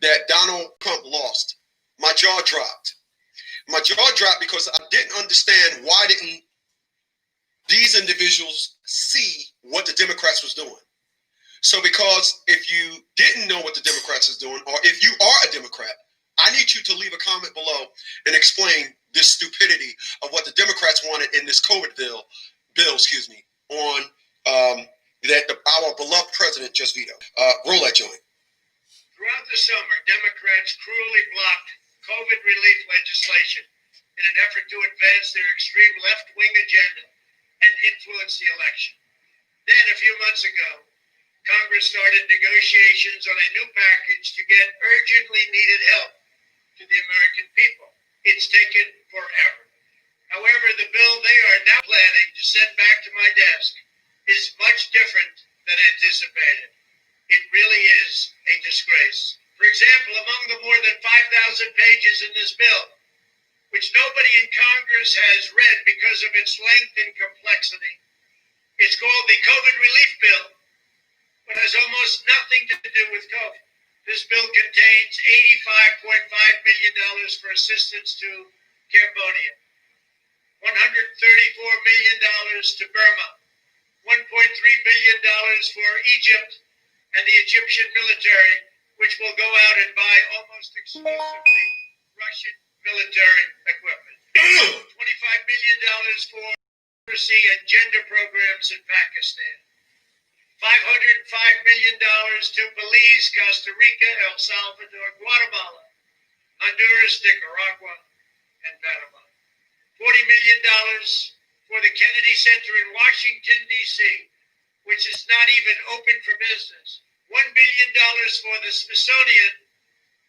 that Donald Trump lost, my jaw dropped. My jaw dropped because I didn't understand why didn't these individuals see what the Democrats was doing. So because if you didn't know what the Democrats is doing, or if you are a Democrat, I need you to leave a comment below and explain this stupidity of what the Democrats wanted in this COVID bill, on that our beloved president just vetoed. Roll that joint. Throughout the summer, Democrats cruelly blocked COVID relief legislation in an effort to advance their extreme left-wing agenda and influence the election. Then, a few months ago, Congress started negotiations on a new package to get urgently needed help to the American people. It's taken forever. However, the bill they are now planning to send back to my desk is much different than anticipated. It really is a disgrace. For example, among the more than 5,000 pages in this bill, which nobody in Congress has read because of its length and complexity, it's called the COVID Relief Bill, but has almost nothing to do with COVID. This bill contains $85.5 million for assistance to Cambodia, $134 million to Burma, $1.3 billion for Egypt and the Egyptian military, which will go out and buy almost exclusively Russian military equipment, $25 million for literacy and gender programs in Pakistan, $505 million to Belize, Costa Rica, El Salvador, Guatemala, Honduras, Nicaragua, and Panama. $40 million for the Kennedy Center in Washington, D.C., which is not even open for business. $1 billion for the Smithsonian,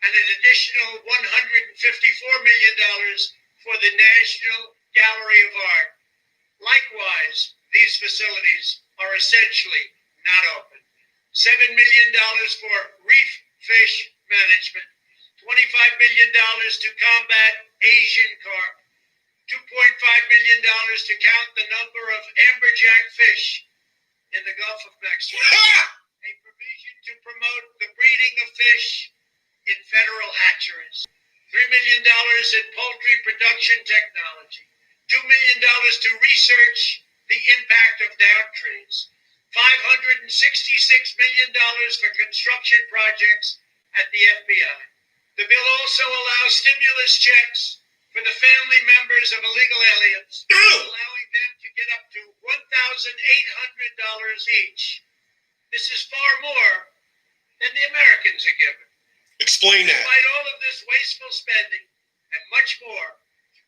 and an additional $154 million for the National Gallery of Art. Likewise, these facilities are essentially not open. $7 million for reef fish management, $25 million to combat Asian carp, $2.5 million to count the number of amberjack fish in the Gulf of Mexico, a provision to promote the breeding of fish in federal hatcheries, $3 million in poultry production technology, $2 million to research the impact of down trees, $566 million for construction projects at the FBI. The bill also allows stimulus checks for the family members of illegal aliens, allowing them to get up to $1,800 each. This is far more than the Americans are given. Explain that. Despite all of this wasteful spending and much more,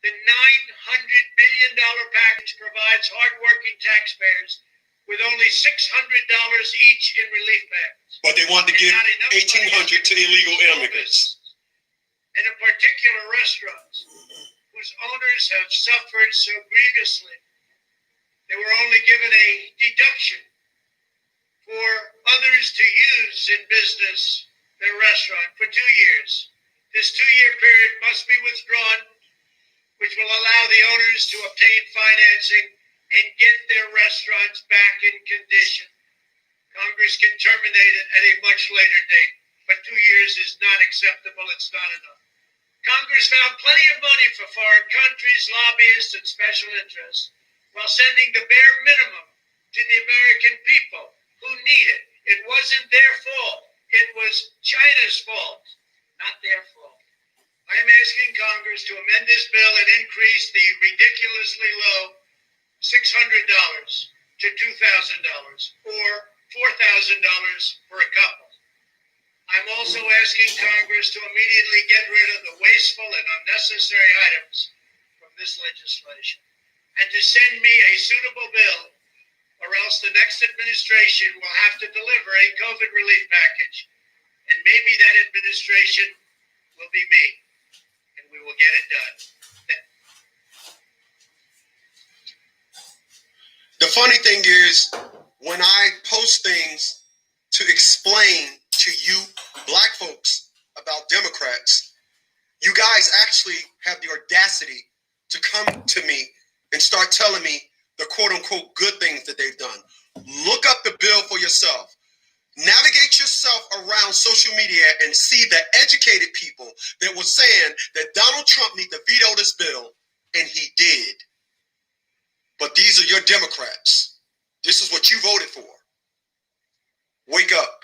the $900 billion package provides hardworking taxpayers with only $600 each in relief payments. But they want to give $1,800 to illegal immigrants. And in particular, restaurants whose owners have suffered so grievously. They were only given a deduction for others to use in business their restaurant for 2 years. This 2-year period must be withdrawn, which will allow the owners to obtain financing and get their restaurants back in condition. Congress can terminate it at a much later date, but 2 years is not acceptable. It's not enough. Congress found plenty of money for foreign countries, lobbyists, and special interests, while sending the bare minimum to the American people who need it. It wasn't their fault. It was China's fault, not their fault. I am asking Congress to amend this bill and increase the ridiculously low $600 to $2,000 or $4,000 for a couple. I'm also asking Congress to immediately get rid of the wasteful and unnecessary items from this legislation and to send me a suitable bill, or else the next administration will have to deliver a COVID relief package, and maybe that administration will be me, and we will get it done. The funny thing is, when I post things to explain to you black folks about Democrats, you guys actually have the audacity to come to me and start telling me the quote-unquote good things that they've done. Look up the bill for yourself. Navigate yourself around social media and see the educated people that were saying that Donald Trump need to veto this bill, and he did. But these are your Democrats. This is what you voted for. Wake up.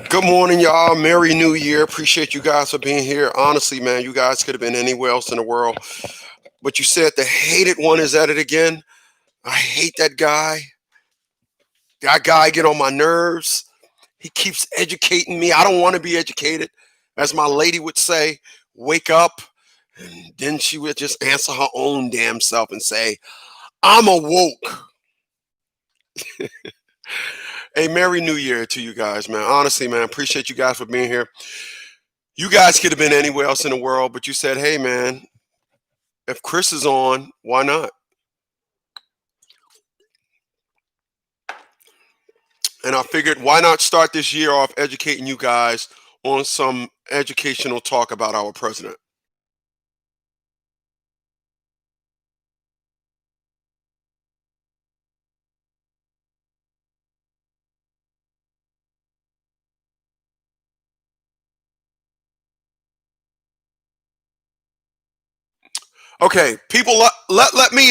Good morning, y'all. Merry New Year. Appreciate you guys for being here. Honestly, man, you guys could have been anywhere else in the world. But you said the hated one is at it again. I hate that guy. That guy get on my nerves. He keeps educating me. I don't want to be educated. As my lady would say, wake up. And then she would just answer her own damn self and say, I'm awoke. Hey, Merry New Year to you guys, man. Honestly, man, appreciate you guys for being here. You guys could have been anywhere else in the world, but you said, hey, man, if Chris is on, why not? And I figured, why not start this year off educating you guys on some educational talk about our president? Okay, people, let me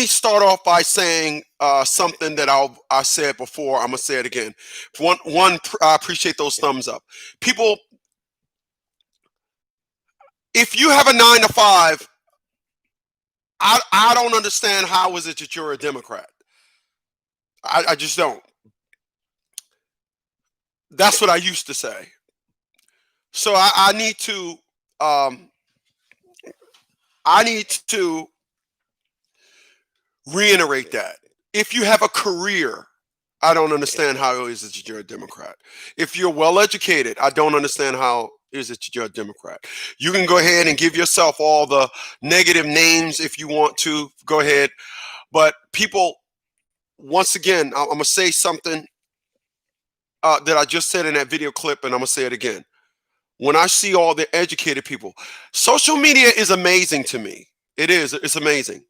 start off by saying something that I said before. I'm gonna say it again. I appreciate those thumbs up. People, if you have a 9 to 5, I don't understand how is it that you're a Democrat. I just don't. That's what I used to say. So I need to reiterate that. If you have a career, I don't understand how it is that you're a Democrat. If you're well educated, I don't understand how it is that you're a Democrat. You can go ahead and give yourself all the negative names if you want to. Go ahead. But people, once again, I'm going to say something that I just said in that video clip, and I'm going to say it again. When I see all the educated people, social media is amazing to me. It is. It's amazing.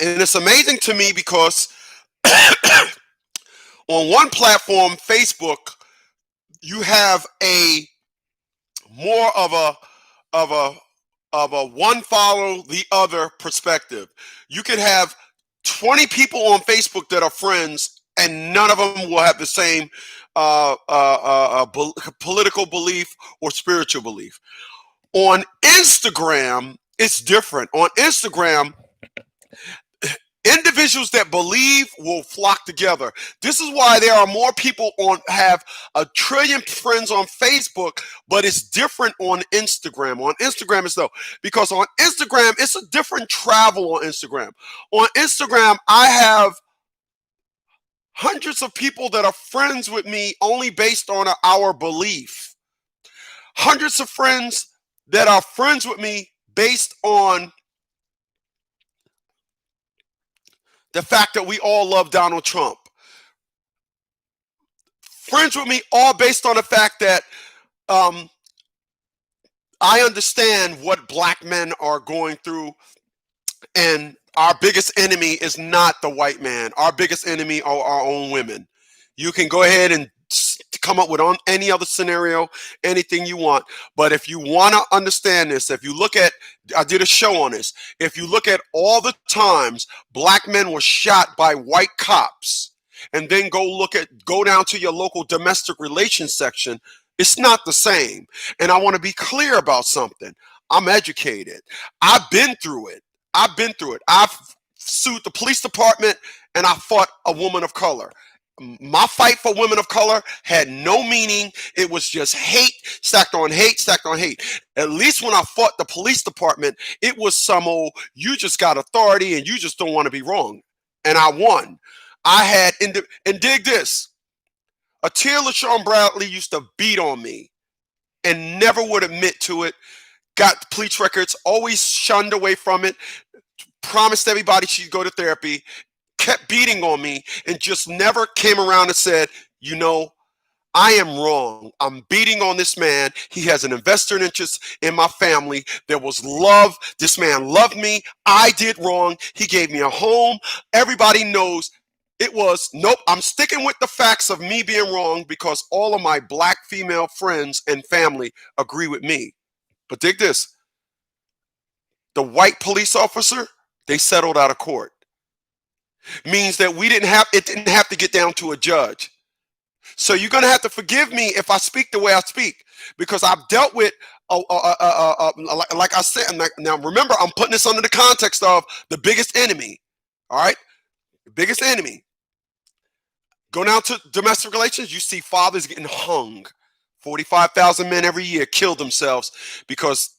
And it's amazing to me because on one platform, Facebook, you have a more of a one follow the other perspective. You could have 20 people on Facebook that are friends, and none of them will have the same political belief or spiritual belief. On Instagram, it's different. On Instagram, individuals that believe will flock together. This is why there are more people have a trillion friends on Facebook, but it's different on Instagram. On Instagram, it's though, because on Instagram, it's a different travel on Instagram. On Instagram, I have hundreds of people that are friends with me only based on our belief. Hundreds of friends that are friends with me based on the fact that we all love Donald Trump. Friends with me all based on the fact that I understand what black men are going through, and our biggest enemy is not the white man. Our biggest enemy are our own women. You can go ahead and come up with any other scenario, anything you want. But if you want to understand this, if you look at, I did a show on this. If you look at all the times black men were shot by white cops, and then go down to your local domestic relations section, it's not the same. And I want to be clear about something. I'm educated. I've been through it. I've sued the police department, and I fought a woman of color. My fight for women of color had no meaning. It was just hate, stacked on hate, stacked on hate. At least when I fought the police department, it was some old, you just got authority and you just don't want to be wrong. And I won. And dig this. Atia LaShawn Bradley used to beat on me and never would admit to it. Got police records, always shunned away from it. Promised everybody she'd go to therapy. Kept beating on me and just never came around and said, I am wrong. I'm beating on this man. He has an investor interest in my family. There was love. This man loved me. I did wrong. He gave me a home. Everybody knows it was, nope, I'm sticking with the facts of me being wrong because all of my black female friends and family agree with me. But dig this, the white police officer, they settled out of court. Means that it didn't have to get down to a judge. So you're going to have to forgive me if I speak the way I speak, because I've dealt with, like I said, now remember, I'm putting this under the context of the biggest enemy. All right. The biggest enemy. Go down to domestic relations. You see fathers getting hung. 45,000 men every year kill themselves because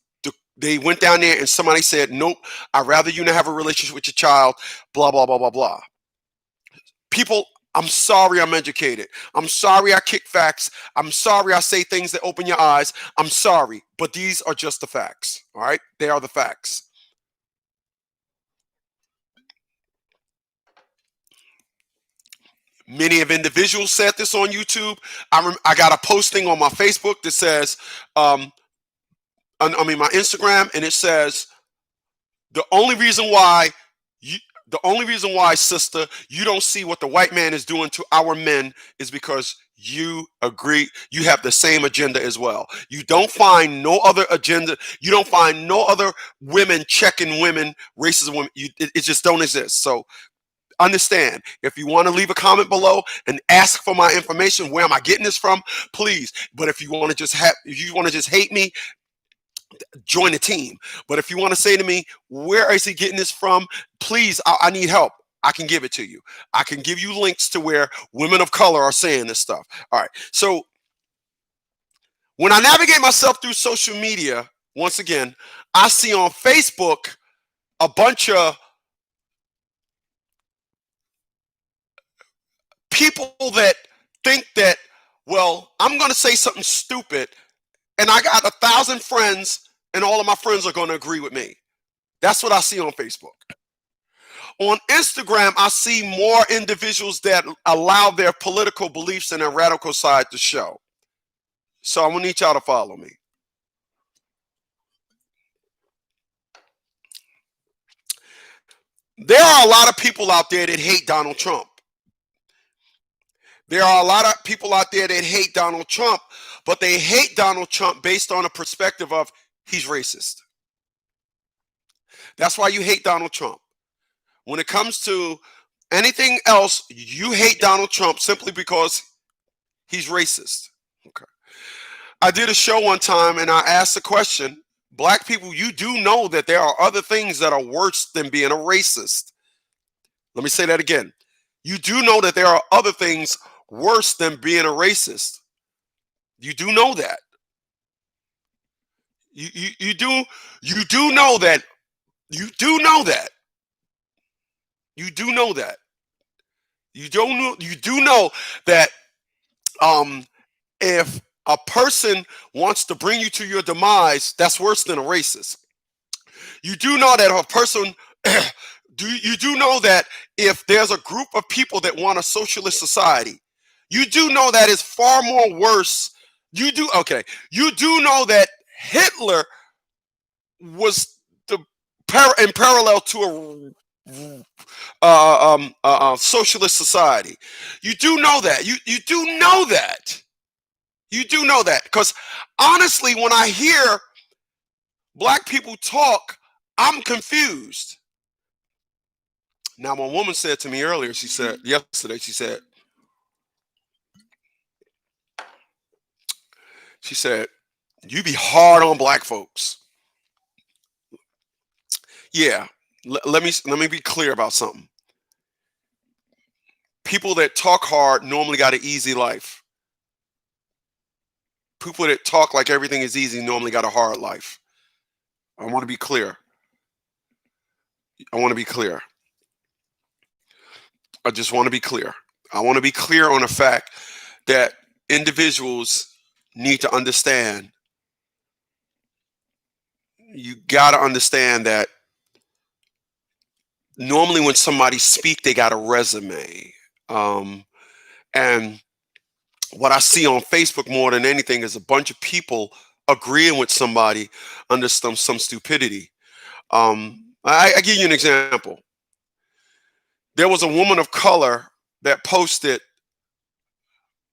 they went down there and somebody said, nope, I'd rather you not have a relationship with your child, blah, blah, blah, blah, blah. People, I'm sorry I'm educated. I'm sorry I kick facts. I'm sorry I say things that open your eyes. I'm sorry, but these are just the facts, all right? They are the facts. Many of individuals said this on YouTube. I got a posting on my Facebook that says, my Instagram, and it says, the only reason why, sister, you don't see what the white man is doing to our men is because you agree, you have the same agenda as well. You don't find no other agenda. You don't find no other women checking women, racist women. It just don't exist. So understand, if you want to leave a comment below and ask for my information, where am I getting this from, please. But if you want to just hate me, join the team. But if you want to say to me, where is he getting this from, please, I need help. I can give it to you. I can give you links to where women of color are saying this stuff. All right. So when I navigate myself through social media, once again, I see on Facebook a bunch of people that think that, well, I'm going to say something stupid and I got 1,000 friends and all of my friends are going to agree with me. That's what I see on Facebook. On Instagram, I see more individuals that allow their political beliefs and their radical side to show. So I'm going to need y'all to follow me. There are a lot of people out there that hate Donald Trump. There are a lot of people out there that hate Donald Trump, but they hate Donald Trump based on a perspective of he's racist. That's why you hate Donald Trump. When it comes to anything else, you hate Donald Trump simply because he's racist. Okay. I did a show one time and I asked the question, black people, you do know that there are other things that are worse than being a racist. Let me say that again. You do know that there are other things worse than being a racist. You do know that. You do know that. You do know that. You do know that. You do know that if a person wants to bring you to your demise, that's worse than a racist. You do know that if a person you do know that if there's a group of people that want a socialist society, you do know that is far more worse. You do know that Hitler was in parallel to a socialist society. You do know that. You do know that. You do know that, because honestly, when I hear black people talk, I'm confused. Now, one woman said to me earlier, yesterday, she said, you be hard on black folks. Yeah, let me be clear about something. People that talk hard normally got an easy life. People that talk like everything is easy normally got a hard life. I want to be clear. I want to be clear. I just want to be clear. I want to be clear on the fact that individuals need to understand. You got to understand that normally when somebody speak, they got a resume. And what I see on Facebook more than anything is a bunch of people agreeing with somebody under some stupidity. I give you an example. There was a woman of color that posted,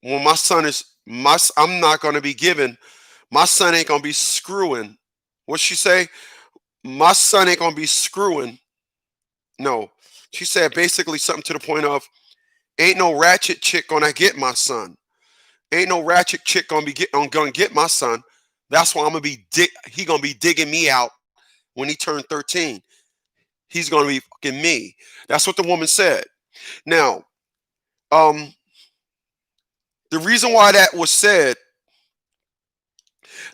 "Well, my son is I'm not going to be giving. My son ain't going to be screwing." What she say? My son ain't going to be screwing. No, she said basically something to the point of, "Ain't no ratchet chick gonna get my son. Ain't no ratchet chick gonna get my son. That's why I'm gonna be he gonna be digging me out when he turned 13. He's gonna be fucking me." That's what the woman said. Now, um, the reason why that was said,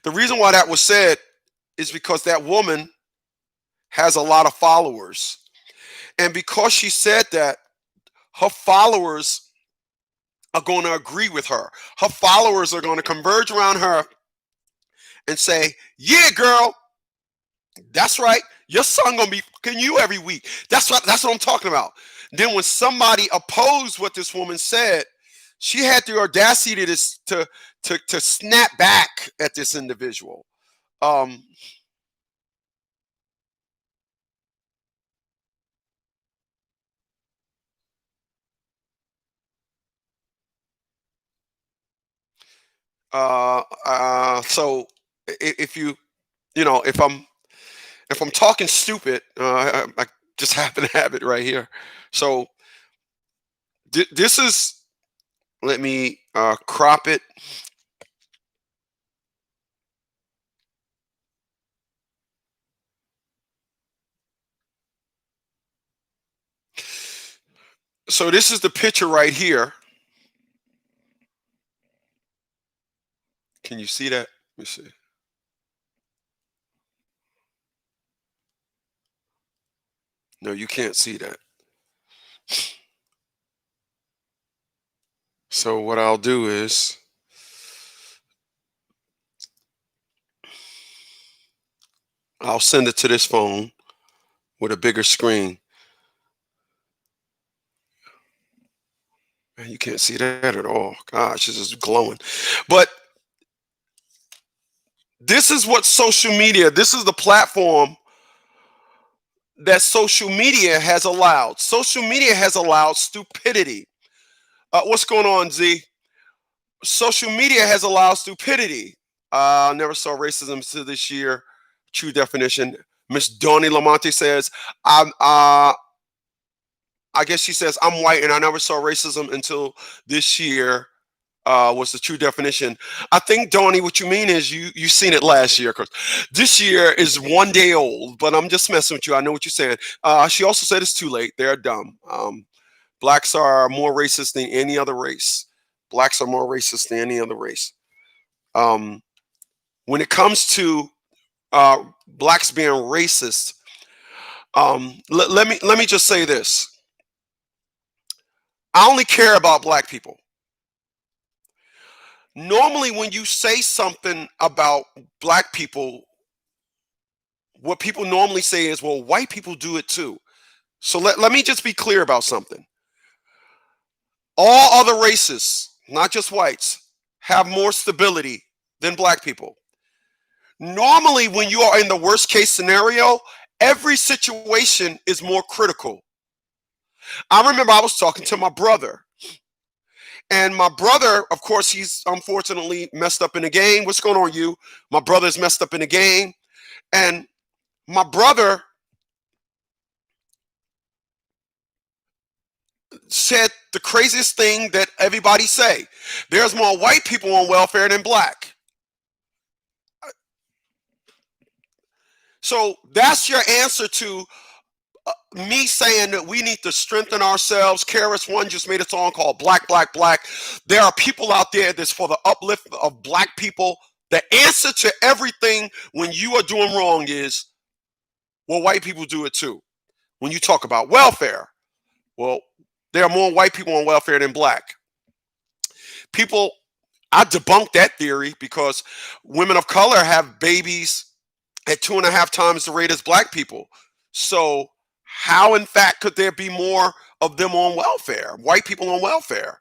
the reason why that was said is because that woman has a lot of followers. And because she said that, her followers are going to agree with her. Her followers are going to converge around her and say, "Yeah, girl, that's right. Your son gonna be fucking you every week." That's what I'm talking about. Then when somebody opposed what this woman said, she had the audacity to snap back at this individual. Um, so if if I'm talking stupid, I just happen to have it right here. So this is, let me crop it. So this is the picture right here. Can you see that? Let me see. No, you can't see that. So what I'll do is I'll send it to this phone with a bigger screen. Man, you can't see that at all. Gosh, this is glowing. But this is what social media, this is the platform that social media has allowed. Social media has allowed stupidity. What's going on, Z? Social media has allowed stupidity. Never saw racism until this year. True definition. Miss Donnie Lamonte says, I guess she says, "I'm white and I never saw racism until this year." Was the true definition. I think, Donnie, what you mean is you seen it last year, because this year is 1 day old. But I'm just messing with you. I know what you're saying. She also said it's too late. They're dumb. Blacks are more racist than any other race. Blacks are more racist than any other race. Um, when it comes to blacks being racist, let me just say this. I only care about black people. Normally, when you say something about black people, what people normally say is, "Well, white people do it too." So let me just be clear about something. All other races, not just whites, have more stability than black people. Normally, when you are in the worst case scenario, every situation is more critical. I remember I was talking to my brother, and my brother, of course, he's unfortunately messed up in the game. What's going on, you? My brother's messed up in the game. And my brother said the craziest thing that everybody say: "There's more white people on welfare than black." So that's your answer to me saying that we need to strengthen ourselves. KRS One just made a song called "Black, Black, Black." There are people out there that's for the uplift of black people. The answer to everything when you are doing wrong is, "Well, white people do it too." When you talk about welfare, well, there are more white people on welfare than black people. I debunk that theory because women of color have babies at 2.5 times the rate as black people. So how in fact could there be more of them on welfare, white people on welfare?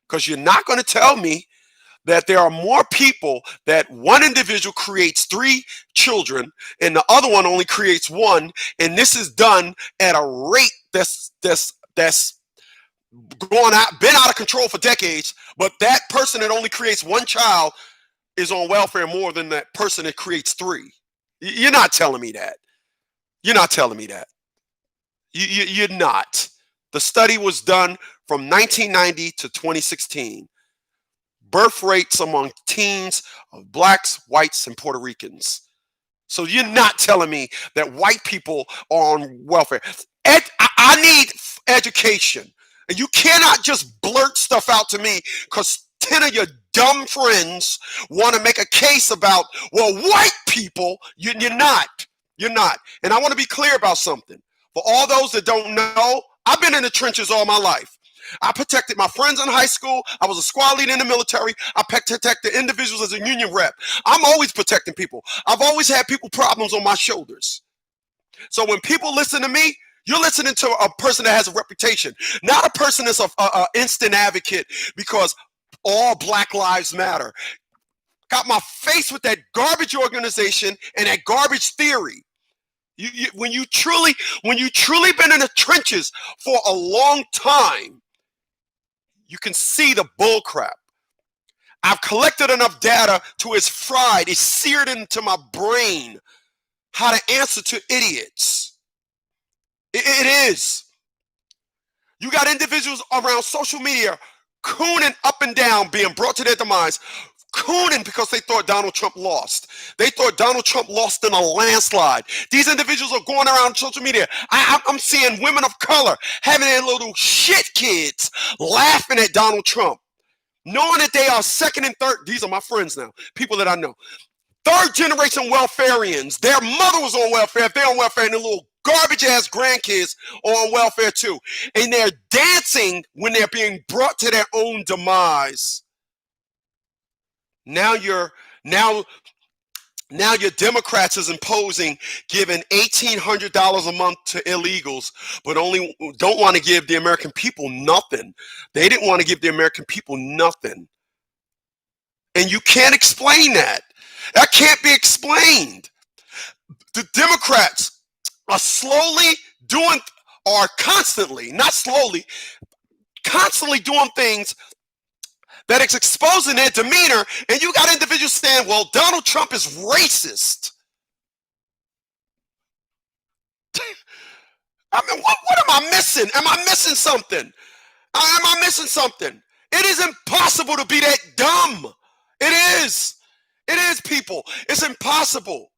Because you're not going to tell me that there are more people that one individual creates 3 children and the other one only creates 1, and this is done at a rate that's been out of control for decades, but that person that only creates 1 child is on welfare more than that person that creates 3. You're not telling me that. You're not telling me that. You're not. The study was done from 1990 to 2016. Birth rates among teens of blacks, whites, and Puerto Ricans. So you're not telling me that white people are on welfare. I need education. And you cannot just blurt stuff out to me because 10 of your dumb friends want to make a case about, well, white people. You're not. You're not. And I want to be clear about something. For all those that don't know, I've been in the trenches all my life. I protected my friends in high school. I was a squad leader in the military. I protected individuals as a union rep. I'm always protecting people. I've always had people problems on my shoulders. So when people listen to me, you're listening to a person that has a reputation, not a person that's a instant advocate because all Black Lives Matter. Got my face with that garbage organization and that garbage theory. When you truly been in the trenches for a long time, you can see the bull crap. I've collected enough data to it's fried, it's seared into my brain how to answer to idiots. It is. You got individuals around social media cooning up and down, being brought to their demise, cooning because they thought Donald Trump lost. They thought Donald Trump lost in a landslide. These individuals are going around social media. I'm seeing women of color having their little shit kids laughing at Donald Trump, knowing that they are second and third. These are my friends now, people that I know. 3rd generation welfarians. Their mother was on welfare. If they're on welfare, and their little garbage ass grandkids are on welfare too. And they're dancing when they're being brought to their own demise. Now your Democrats is imposing giving $1,800 a month to illegals, but only don't want to give the American people nothing. They didn't want to give the American people nothing. And you can't explain that. That can't be explained. The Democrats are constantly doing things that is exposing their demeanor, and you got individuals saying, well, Donald Trump is racist. I mean, what am I missing? Am I missing something? Am I missing something? It is impossible to be that dumb. It is. It is, people. It's impossible.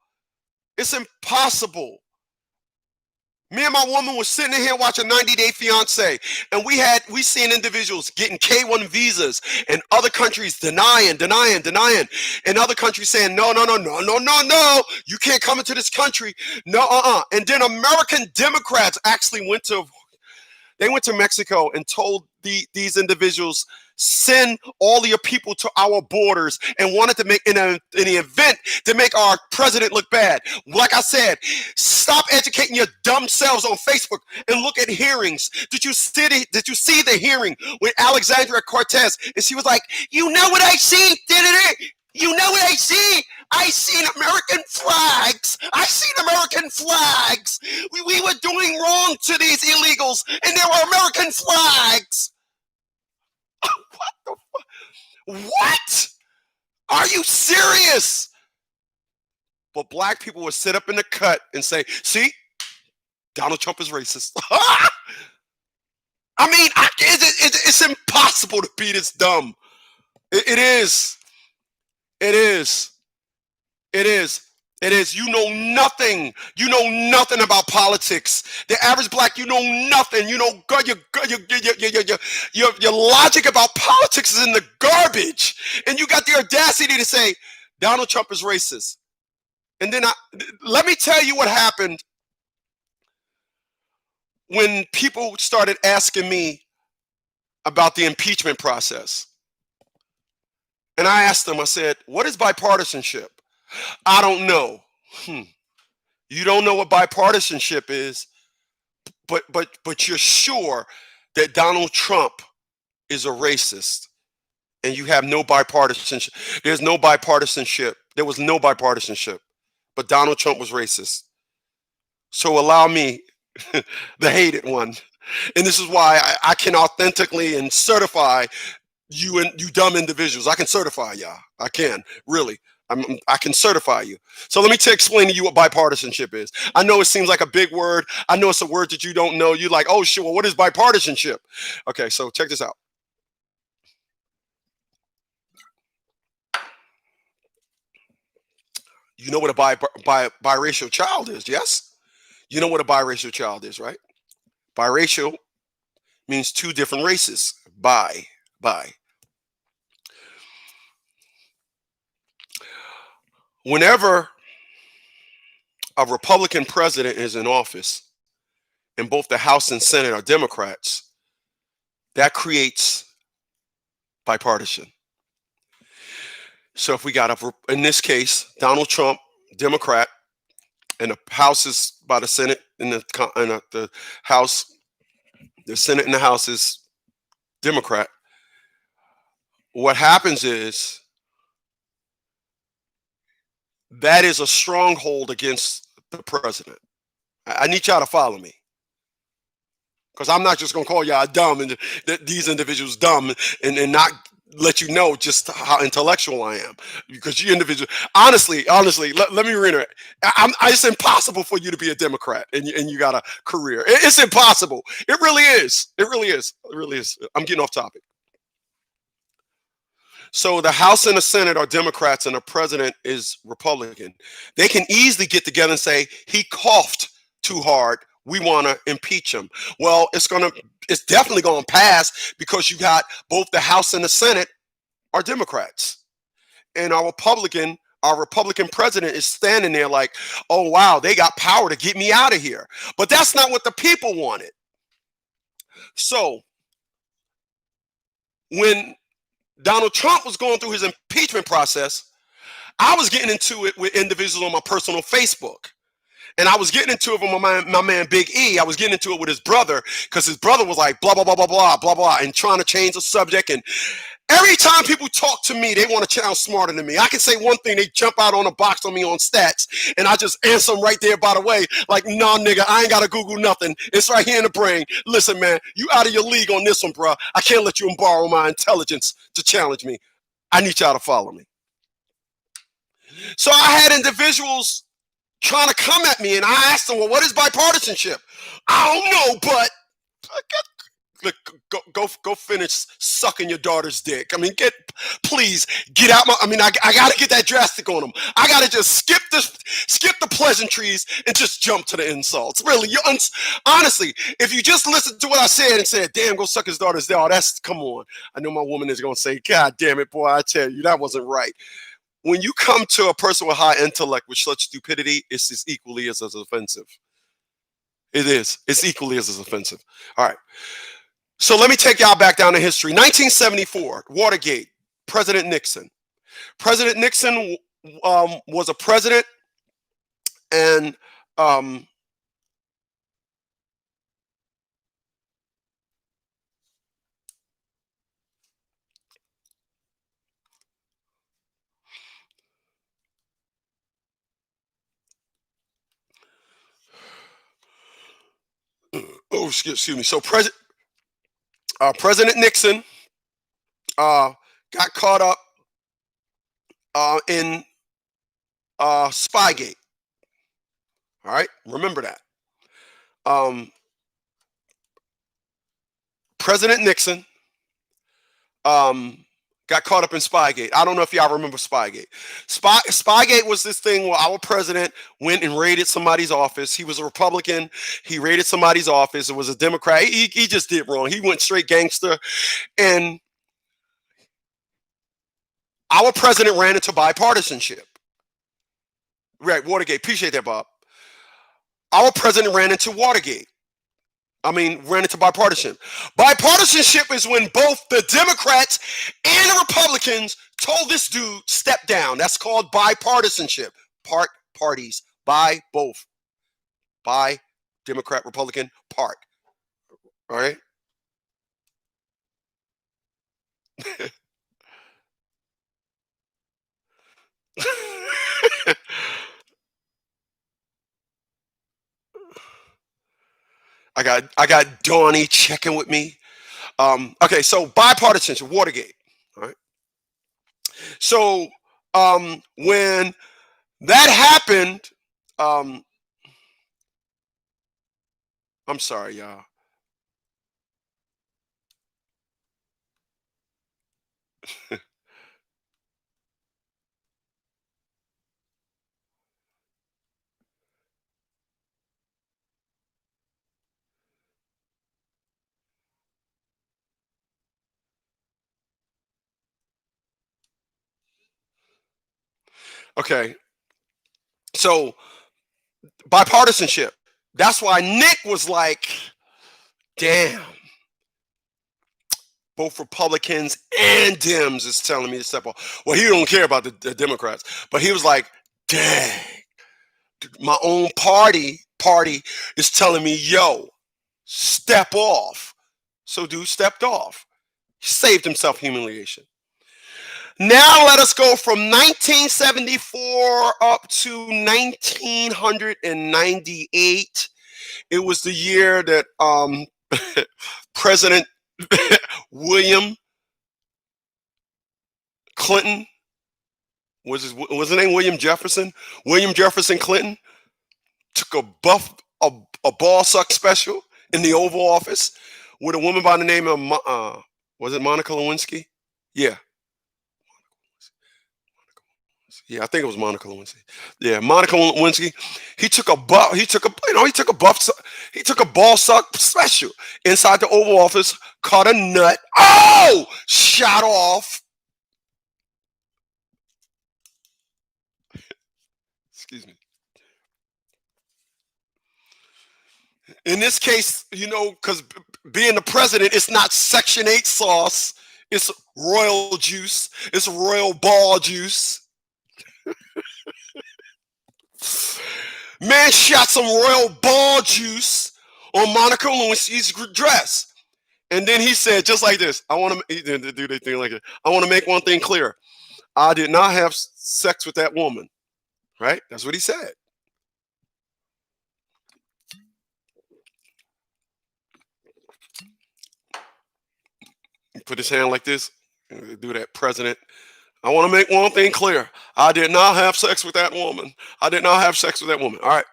It's impossible. Me and my woman was sitting in here watching 90 Day Fiance, and we seen individuals getting K1 visas and other countries denying, and other countries saying, no, you can't come into this country. No, And then American Democrats actually went to Mexico and told these individuals, send all of your people to our borders, and wanted to make in the event to make our president look bad. Like I said, stop educating your dumb selves on Facebook and look at hearings. Did you see the hearing with Alexandria Cortez? And she was like, you know what I see? You know what I see? I seen American flags. I seen American flags. We were doing wrong to these illegals, and there were American flags. What the fuck? What? Are you serious? But black people would sit up in the cut and say, see, Donald Trump is racist. I mean, it's impossible to be this dumb. It is. It is. It is. It is. You know nothing. You know nothing about politics. The average black, you know nothing. You know, your logic about politics is in the garbage. And you got the audacity to say Donald Trump is racist. And then let me tell you what happened when people started asking me about the impeachment process. And I asked them, I said, what is bipartisanship? I don't know. You don't know what bipartisanship is, but you're sure that Donald Trump is a racist. and you have no bipartisanship. There's no bipartisanship. There was no bipartisanship, but Donald Trump was racist. So allow me, the hated one, and this is why I can authentically and certify you and you dumb individuals. I can certify y'all. I can really. I can certify you. So let me explain to you what bipartisanship is. I know it seems like a big word. I know it's a word that you don't know. You're like, oh shit, well, what is bipartisanship? Okay, so check this out. You know what a biracial child is, yes? You know what a biracial child is, right? Biracial means two different races. Bi. Whenever a Republican president is in office and both the House and Senate are Democrats, that creates bipartisan. So if we got, in this case, Donald Trump, Democrat, and the House is by the Senate, and the House, the Senate and the House is Democrat, what happens is that is a stronghold against the president. I need y'all to follow me, because I'm not just going to call y'all dumb and these individuals dumb and not let you know just how intellectual I am, because you individual, honestly, let me reiterate. It's impossible for you to be a Democrat and you got a career. It's impossible. It really is. It really is. I'm getting off topic. So the House and the Senate are Democrats and the president is Republican. They can easily get together and say, he coughed too hard, we want to impeach him. Well, it's definitely going to pass, because you got both the House and the Senate are Democrats. And our Republican president is standing there like, oh wow, they got power to get me out of here. But that's not what the people wanted. So when Donald Trump was going through his impeachment process, I was getting into it with individuals on my personal Facebook. And I was getting into it with my man Big E. I was getting into it with his brother, because his brother was like, blah, blah, blah, blah, blah, blah, blah, and trying to change the subject. And every time people talk to me, they want to sound smarter than me. I can say one thing, they jump out on a box on me on stats, and I just answer them right there, by the way, like, nah, nigga, I ain't got to Google nothing. It's right here in the brain. Listen, man, you out of your league on this one, bro. I can't let you borrow my intelligence to challenge me. I need y'all to follow me. So I had individuals trying to come at me, and I asked them, well, what is bipartisanship? I don't know, but go finish sucking your daughter's dick. I mean, please get out I gotta get that drastic on them. I gotta just skip the pleasantries and just jump to the insults. Really, honestly, if you just listen to what I said and said, damn, go suck his daughter's dick, come on. I know my woman is gonna say, God damn it, boy, I tell you, that wasn't right. When you come to a person with high intellect with such stupidity, it's as equally as offensive. It is. It's equally as offensive. All right. So let me take y'all back down to history. 1974, Watergate, President Nixon. President Nixon was a president, and oh, excuse me. So President Nixon got caught up in Spygate. All right, remember that. President Nixon got caught up in Spygate. I don't know if y'all remember Spygate. Spygate was this thing where our president went and raided somebody's office. He was a Republican. He raided somebody's office. It was a Democrat. He just did wrong. He went straight gangster. And our president ran into bipartisanship. Right, Watergate. Appreciate that, Bob. Our president ran into Watergate. Ran into bipartisanship. Bipartisanship is when both the Democrats and the Republicans told this dude, step down. That's called bipartisanship. Parties. By both. By Democrat, Republican, part. All right? I got Donnie checking with me. Okay, so bipartisanship, Watergate. All right. So when that happened, um, I'm sorry, y'all. Okay, so bipartisanship. That's why Nick was like, damn, both Republicans and Dems is telling me to step off. Well, he don't care about the Democrats, but he was like, dang, my own party is telling me, yo, step off. So dude stepped off. He saved himself humiliation. Now let us go from 1974 up to 1998. It was the year that President William Clinton was his name William Jefferson? William Jefferson Clinton took a ball suck special in the Oval Office with a woman by the name of was it Monica Lewinsky? Yeah, yeah, I think it was Monica Lewinsky. Yeah, Monica Lewinsky. He took a ball suck special inside the Oval Office, caught a nut. Oh, shot off. Excuse me. In this case, because being the president, it's not Section 8 sauce. It's royal juice. It's royal ball juice. Man shot some royal ball juice on Monica Lewinsky's dress. And then he said, just like this, I want to do the thing like it. I want to make one thing clear. I did not have sex with that woman. Right? That's what he said. He put his hand like this. Do that, President. I want to make one thing clear. I did not have sex with that woman. I did not have sex with that woman. All right.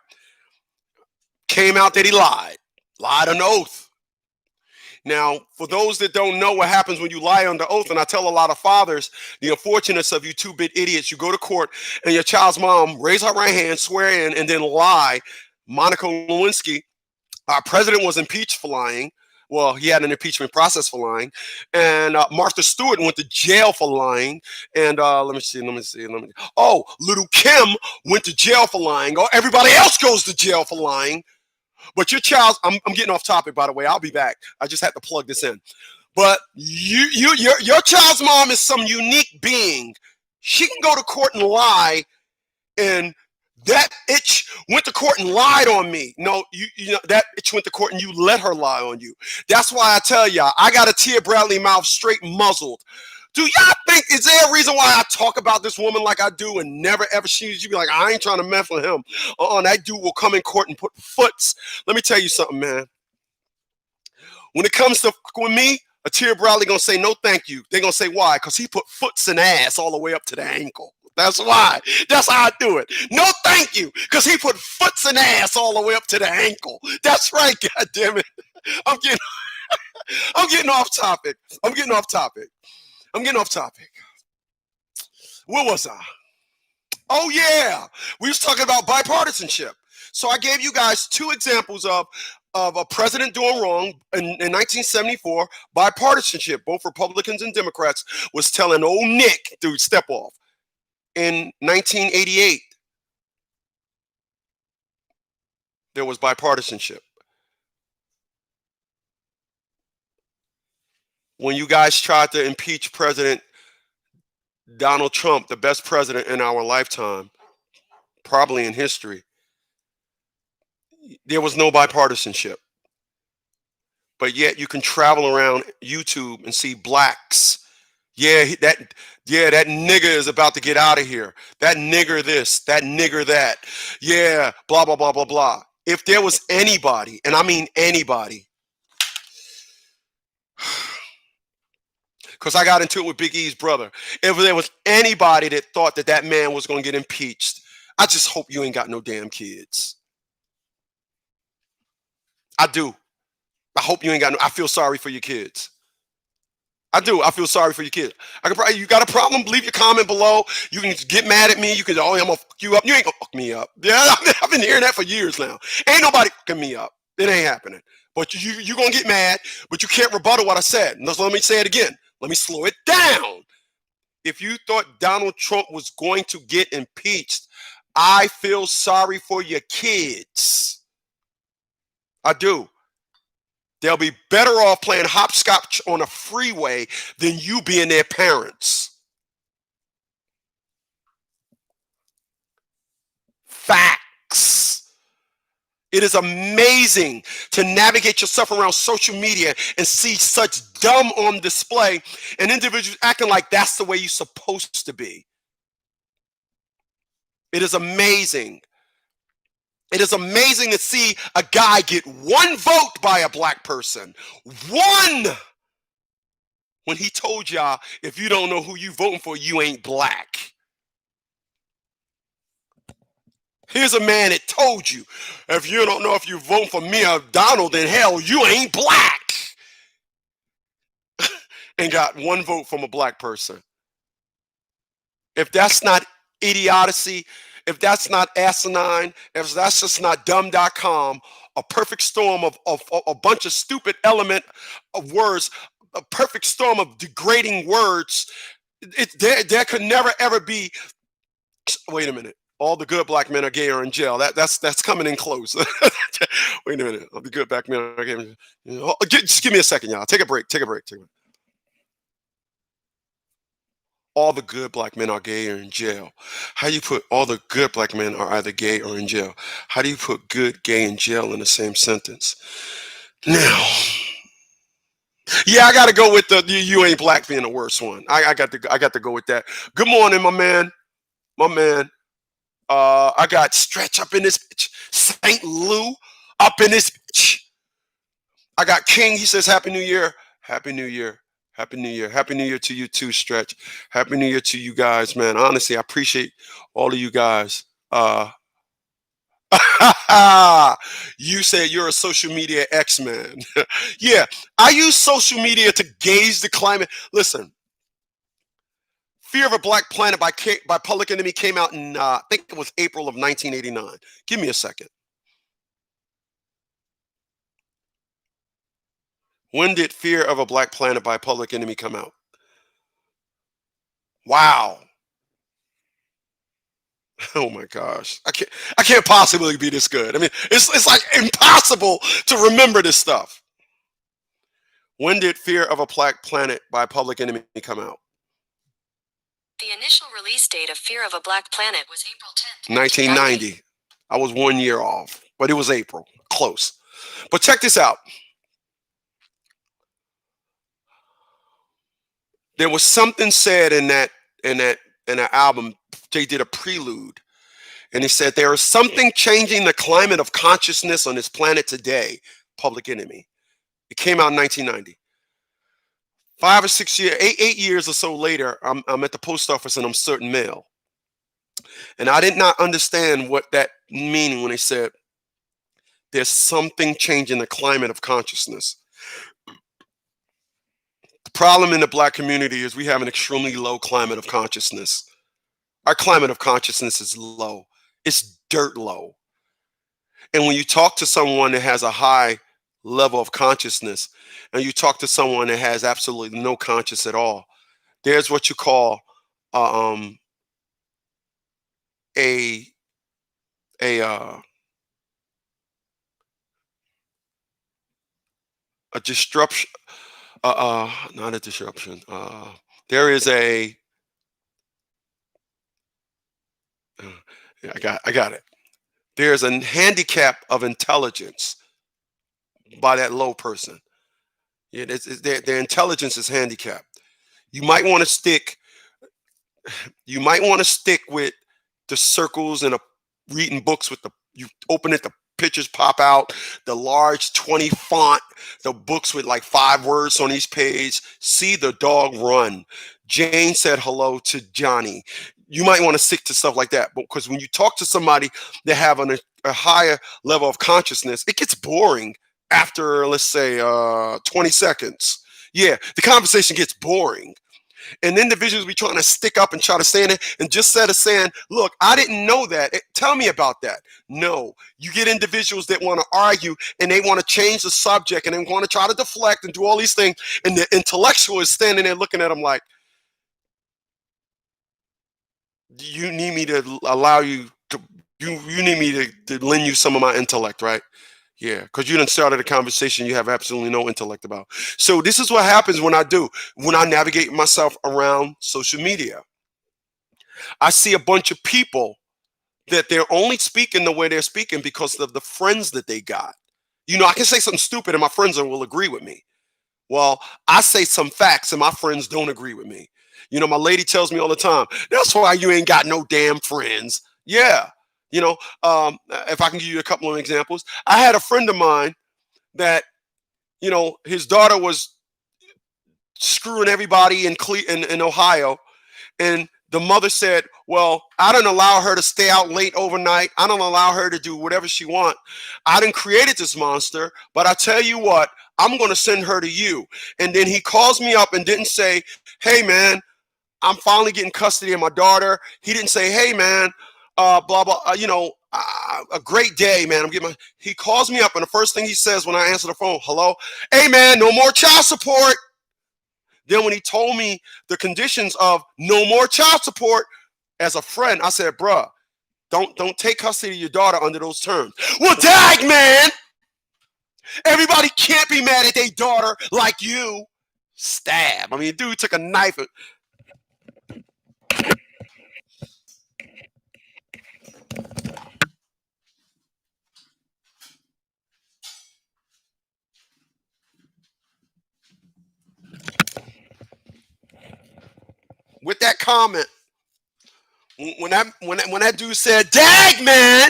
Came out that he lied. Lied on oath. Now, for those that don't know what happens when you lie under oath, and I tell a lot of fathers, the unfortunateness of you two-bit idiots, you go to court and your child's mom raise her right hand, swear in, and then lie. Monica Lewinsky, our president, was impeached for lying. Well, he had an impeachment process for lying. And Martha Stewart went to jail for lying. And let me see. Oh, Little Kim went to jail for lying. Oh, everybody else goes to jail for lying. But your child's, I'm getting off topic, by the way. I'll be back. I just had to plug this in. But your child's mom is some unique being. She can go to court and lie, and that itch went to court and lied on me. No, you know that itch went to court and you let her lie on you. That's why I tell y'all, I got a Tia Bradley mouth straight muzzled. Do y'all think, is there a reason why I talk about this woman like I do and never ever you be like, I ain't trying to mess with him. That dude will come in court and put foots. Let me tell you something, man. When it comes to with me, a Tia Bradley gonna say no thank you. They're gonna say why? Because he put foots and ass all the way up to the ankle. That's why. That's how I do it. No thank you. Because he put foots and ass all the way up to the ankle. That's right, God damn it. I'm getting off topic. I'm getting off topic. Where was I? Oh yeah. We was talking about bipartisanship. So I gave you guys two examples of a president doing wrong in 1974. Bipartisanship, both Republicans and Democrats, was telling old Nick, dude, step off. In 1988, there was bipartisanship. When you guys tried to impeach President Donald Trump, the best president in our lifetime, probably in history, there was no bipartisanship. But yet you can travel around YouTube and see blacks Yeah, that nigger is about to get out of here. That nigger this, that nigger that. Yeah, blah blah blah blah blah. If there was anybody, and I mean anybody, because I got into it with Big E's brother. If there was anybody that thought that that man was going to get impeached, I just hope you ain't got no damn kids. I do. I hope you ain't got no. I feel sorry for your kids. I do. I feel sorry for your kids. You got a problem? Leave your comment below. You can get mad at me. You can, oh, I'm gonna fuck you up. You ain't gonna fuck me up. Yeah, I've been hearing that for years now. Ain't nobody fucking me up. It ain't happening. But you gonna get mad, but you can't rebuttal what I said. And let me say it again. Let me slow it down. If you thought Donald Trump was going to get impeached, I feel sorry for your kids. I do. They'll be better off playing hopscotch on a freeway than you being their parents. Facts. It is amazing to navigate yourself around social media and see such dumb on display and individuals acting like that's the way you're supposed to be. It is amazing. It is amazing to see a guy get one vote by a black person. One! When he told y'all, if you don't know who you voting for, you ain't black. Here's a man that told you, if you don't know if you vote for me or Donald, then hell, you ain't black. And got one vote from a black person. If that's not idiocy, if that's not asinine, if that's just not dumb.com, a perfect storm of a bunch of stupid element of words, a perfect storm of degrading words, there could never ever be. Wait a minute. All the good black men are gay or in jail. That's coming in close. Wait a minute. All the good black men are gay. Just give me a second, y'all. Take a break. All the good black men are gay or in jail. How do you put all the good black men are either gay or in jail? How do you put good, gay, and jail in the same sentence? Now, yeah, I got to go with the you ain't black being the worst one. I got to go with that. Good morning, my man. I got Stretch up in this bitch. St. Lou up in this bitch. I got King. He says, Happy New Year. Happy New Year. Happy New Year. Happy New Year to you too, Stretch. Happy New Year to you guys, man. Honestly, I appreciate all of you guys. You said you're a social media X-Man. Yeah, I use social media to gauge the climate. Listen, Fear of a Black Planet by Public Enemy came out in, I think it was April of 1989. Give me a second. When did Fear of a Black Planet by Public Enemy come out? Wow. Oh my gosh. I can't possibly be this good. I mean, it's like impossible to remember this stuff. When did Fear of a Black Planet by Public Enemy come out? The initial release date of Fear of a Black Planet was April 10th, 1990. I was 1 year off, but it was April. Close. But check this out. There was something said in that album. They did a prelude, and he said there is something changing the climate of consciousness on this planet today. Public Enemy. It came out in 1990. 5 or 6 years, 8 years or so later, I'm at the post office and I'm certain mail, and I did not understand what that meaning when they said there's something changing the climate of consciousness. The problem in the black community is we have an extremely low climate of consciousness. Our climate of consciousness is low. It's dirt low. And when you talk to someone that has a high level of consciousness and you talk to someone that has absolutely no conscience at all, there's what you call a disruption, not a disruption. There is a I got it. There's a handicap of intelligence by that low person. Yeah, their intelligence is handicapped. You might want to stick. You might want to stick with the circles and reading books with you open it, the pictures pop out, the large 20 font, the books with like 5 words on each page. See the dog run. Jane said hello to Johnny. You might want to stick to stuff like that, because when you talk to somebody that have a higher level of consciousness, it gets boring after, let's say, 20 seconds. Yeah, the conversation gets boring. And individuals be trying to stick up and try to stand it, and just instead of saying, look, I didn't know that. Tell me about that. No, you get individuals that want to argue and they want to change the subject and they want to try to deflect and do all these things. And the intellectual is standing there looking at them like, you need me to allow you to, you need me to lend you some of my intellect, right? Yeah, because you done started a conversation you have absolutely no intellect about. So this is what happens when I navigate myself around social media. I see a bunch of people that they're only speaking the way they're speaking because of the friends that they got. I can say something stupid and my friends will agree with me. Well, I say some facts and my friends don't agree with me. My lady tells me all the time, that's why you ain't got no damn friends. Yeah. If I can give you a couple of examples, I had a friend of mine that, his daughter was screwing everybody in Ohio. And the mother said, well, I don't allow her to stay out late overnight. I don't allow her to do whatever she wants. I done created this monster, but I tell you what, I'm going to send her to you. And then he calls me up and didn't say, hey, man, I'm finally getting custody of my daughter. He didn't say, hey, man, blah, blah, a great day, man. He calls me up, and the first thing he says when I answer the phone, hello, hey, man, no more child support. Then when he told me the conditions of no more child support, as a friend, I said, bruh, don't take custody of your daughter under those terms. Well, dag, man, everybody can't be mad at their daughter like you. Stab. I mean, dude took a knife. With that comment, when that dude said, dag, man,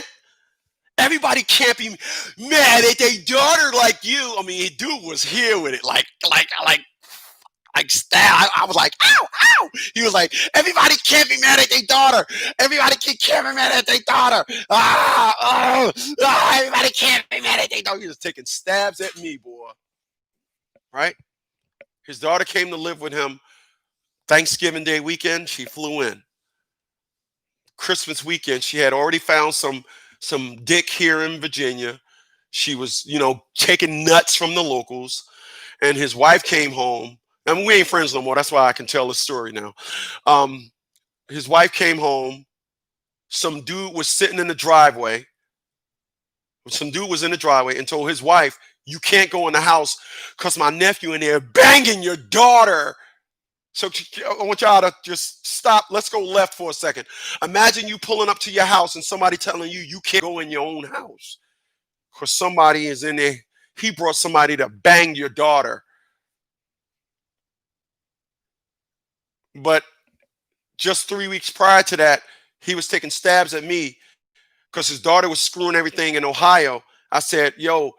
everybody can't be mad at their daughter like you. I mean, dude was here with it, like stab. I was like, ow, ow. He was like, everybody can't be mad at their daughter. Everybody can't be mad at their daughter. Everybody can't be mad at their daughter. He was taking stabs at me, boy. Right? His daughter came to live with him Thanksgiving Day weekend. She flew in. Christmas weekend, she had already found some dick here in Virginia. She was, taking nuts from the locals. And his wife came home. I mean, we ain't friends no more. That's why I can tell the story now. His wife came home. Some dude was sitting in the driveway. Some dude was in the driveway and told his wife, you can't go in the house because my nephew in there banging your daughter. So I want y'all to just stop. Let's go left for a second. Imagine you pulling up to your house and somebody telling you can't go in your own house because somebody is in there. He brought somebody to bang your daughter. But just 3 weeks prior to that, he was taking stabs at me because his daughter was screwing everything in Ohio. I said, yo,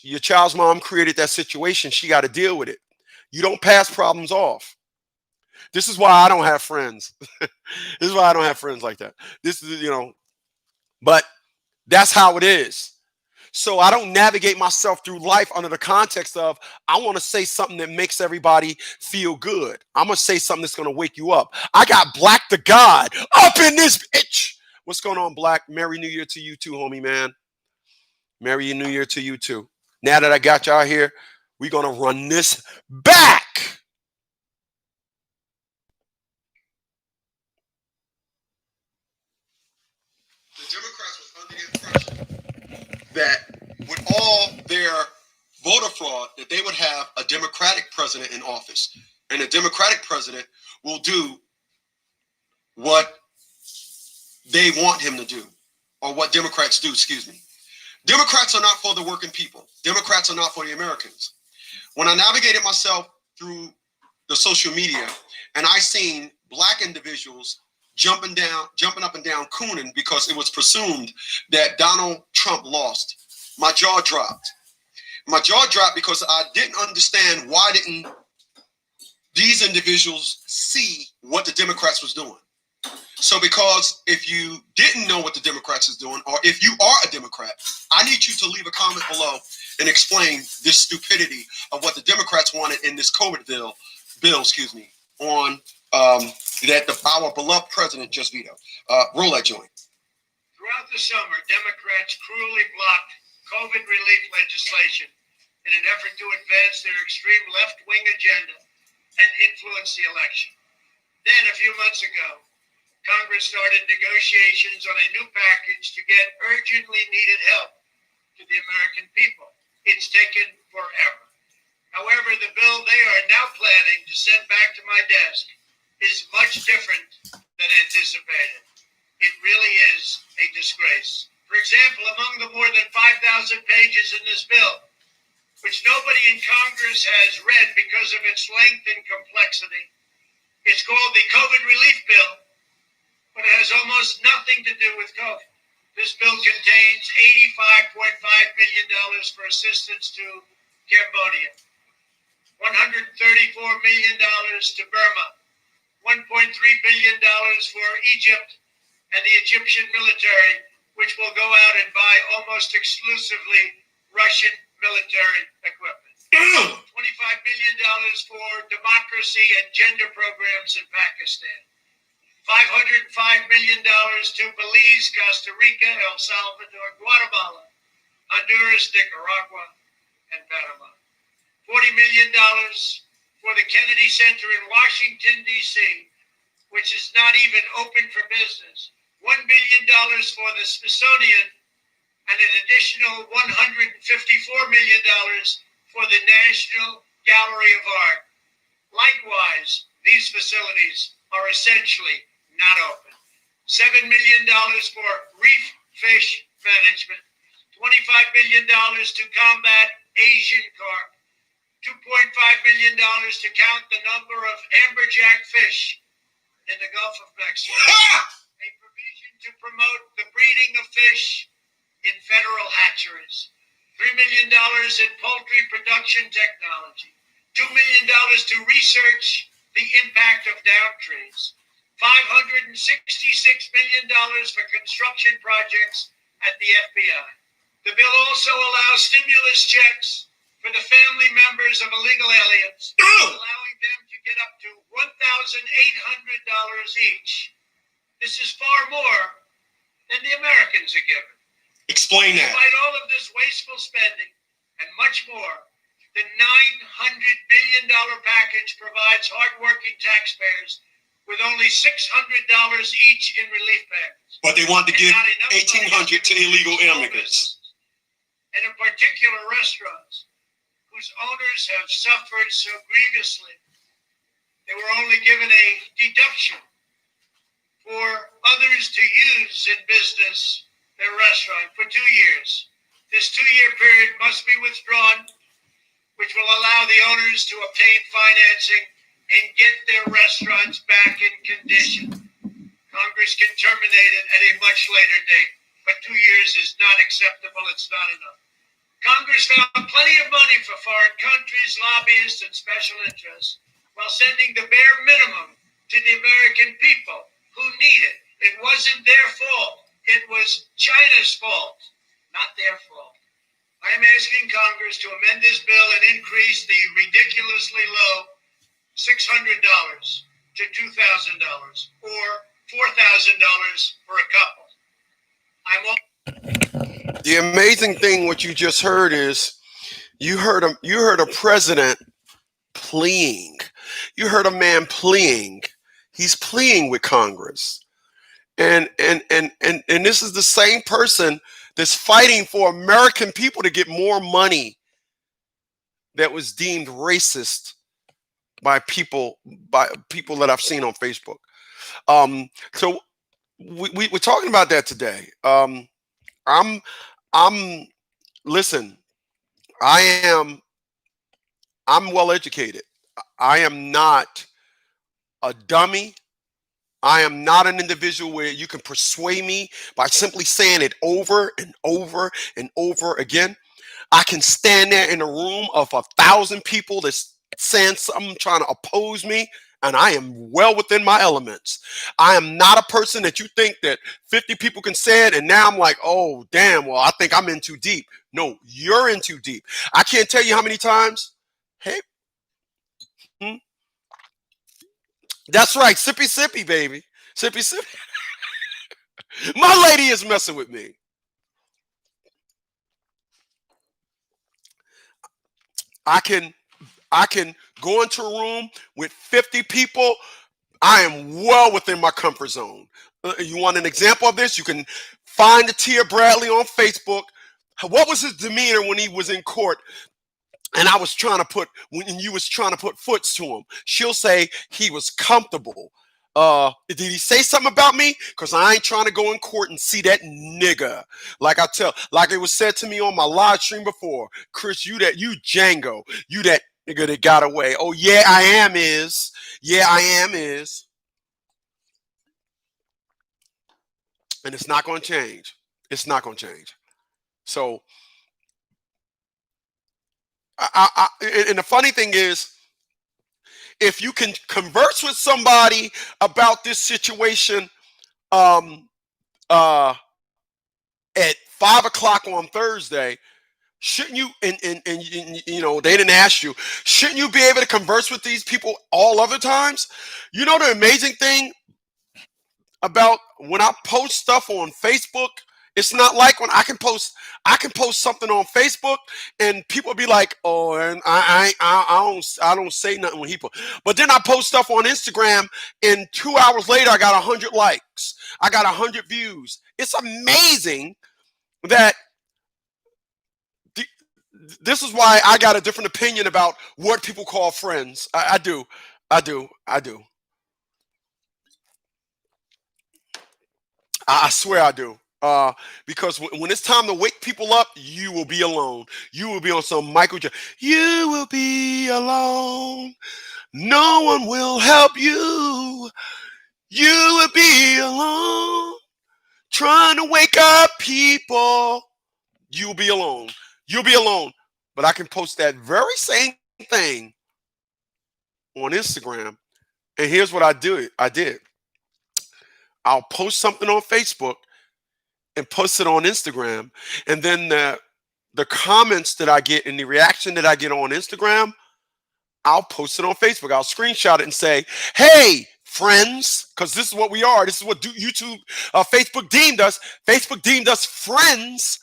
your child's mom created that situation. She got to deal with it. You don't pass problems off. This is why I don't have friends. This is why I don't have friends like that. This is, but that's how it is. So I don't navigate myself through life under the context of, I want to say something that makes everybody feel good. I'm going to say something that's going to wake you up. I got Black the God up in this bitch. What's going on, Black? Merry New Year to you too, homie, man. Merry New Year to you too. Now that I got y'all here, we're going to run this back. The Democrats was under the impression that with all their voter fraud, that they would have a Democratic president in office. And the Democratic president will do what they want him to do, or what Democrats do, excuse me. Democrats are not for the working people. Democrats are not for the Americans. When I navigated myself through the social media, and I seen black individuals jumping up and down, cooning because it was presumed that Donald Trump lost. My jaw dropped. My jaw dropped because I didn't understand why didn't these individuals see what the Democrats was doing. So because if you didn't know what the Democrats is doing, or if you are a Democrat, I need you to leave a comment below and explain this stupidity of what the Democrats wanted in this COVID bill, on that our beloved president just vetoed. Roll that joint. Throughout the summer, Democrats cruelly blocked COVID relief legislation in an effort to advance their extreme left-wing agenda and influence the election. Then, a few months ago, Congress started negotiations on a new package to get urgently needed help to the American people. It's taken forever. However, the bill they are now planning to send back to my desk is much different than anticipated. It really is a disgrace. For example, among the more than 5,000 pages in this bill, which nobody in Congress has read because of its length and complexity, it's called the COVID Relief Bill, but it has almost nothing to do with COVID. This bill contains $85.5 billion for assistance to Cambodia, $134 million to Burma, $1.3 billion for Egypt and the Egyptian military, which will go out and buy almost exclusively Russian military equipment. $25 billion for democracy and gender programs in Pakistan. $505 million to Belize, Costa Rica, El Salvador, Guatemala, Honduras, Nicaragua, and Panama. $40 million for the Kennedy Center in Washington, D.C., which is not even open for business. $1 billion for the Smithsonian, and an additional $154 million for the National Gallery of Art. Likewise, these facilities are essentially not open. $7 million for reef fish management, $25 million to combat Asian carp, $2.5 million to count the number of amberjack fish in the Gulf of Mexico, a provision to promote the breeding of fish in federal hatcheries, $3 million in poultry production technology, $2 million to research the impact of down trees, $566 million for construction projects at the FBI. The bill also allows stimulus checks for the family members of illegal aliens, allowing them to get up to $1,800 each. This is far more than the Americans are given. Explain that. Despite all of this wasteful spending and much more, the $900 billion package provides hardworking taxpayers with only $600 each in relief payments. But they want to give $1,800 to illegal immigrants. And in particular, restaurants whose owners have suffered so grievously. They were only given a deduction for others to use in business their restaurant for 2 years. This 2-year period must be withdrawn, which will allow the owners to obtain financing and get their restaurants back in condition. Congress can terminate it at a much later date, but 2 years is not acceptable. It's not enough. Congress found plenty of money for foreign countries, lobbyists, and special interests, while sending the bare minimum to the American people who need it. It wasn't their fault. It was China's fault, not their fault. I am asking Congress to amend this bill and increase the ridiculously low $600 to $2,000 or $4,000 for a couple. The amazing thing, what you just heard is you heard a president pleading. You heard a man pleading. He's pleading with Congress. And this is the same person that's fighting for American people to get more money that was deemed racist by people that I've seen on Facebook. So we're talking about that today. Listen, I'm well educated. I am not a dummy. I am not an individual where you can persuade me by simply saying it over and over and over again. I can stand there in a room of 1,000 people that's saying something, trying to oppose me, and I am well within my elements. I am not a person that you think that 50 people can say it, and now I'm like, oh, damn, well, I think I'm in too deep. No, you're in too deep. I can't tell you how many times. Hey, that's right, sippy sippy, baby. Sippy sippy. My lady is messing with me. I can go into a room with 50 people. I am well within my comfort zone. You want an example of this? You can find the Tia Bradley on Facebook. What was his demeanor when he was in court? And I was trying to put when you was trying to put foots to him. She'll say he was comfortable. Did he say something about me? Because I ain't trying to go in court and see that nigga. Like it was said to me on my live stream before. Chris, you Django. You that nigga that got away. Oh yeah, I am is. Yeah, I am is. And it's not going to change. It's not going to change. So, and the funny thing is, if you can converse with somebody about this situation um, uh, at 5 o'clock on Thursday, shouldn't you? And you know they didn't ask you. Shouldn't you be able to converse with these people all other times? You know the amazing thing about when I post stuff on Facebook, it's not like when I can post something on Facebook and people be like, oh, and I don't say nothing when he post. But then I post stuff on Instagram and 2 hours later I got 100 likes. I got 100 views. It's amazing that this is why I got a different opinion about what people call friends. I do. I swear I do. Because when it's time to wake people up, you will be alone. You will be on some Michael Jackson. You will be alone. No one will help you. You will be alone. Trying to wake up people. You'll be alone. You'll be alone. But I can post that very same thing on Instagram. And here's what I did. I'll post something on Facebook and post it on Instagram. And then the comments that I get and the reaction that I get on Instagram, I'll post it on Facebook. I'll screenshot it and say, hey, friends, because this is what we are. This is what YouTube, Facebook deemed us. Facebook deemed us friends.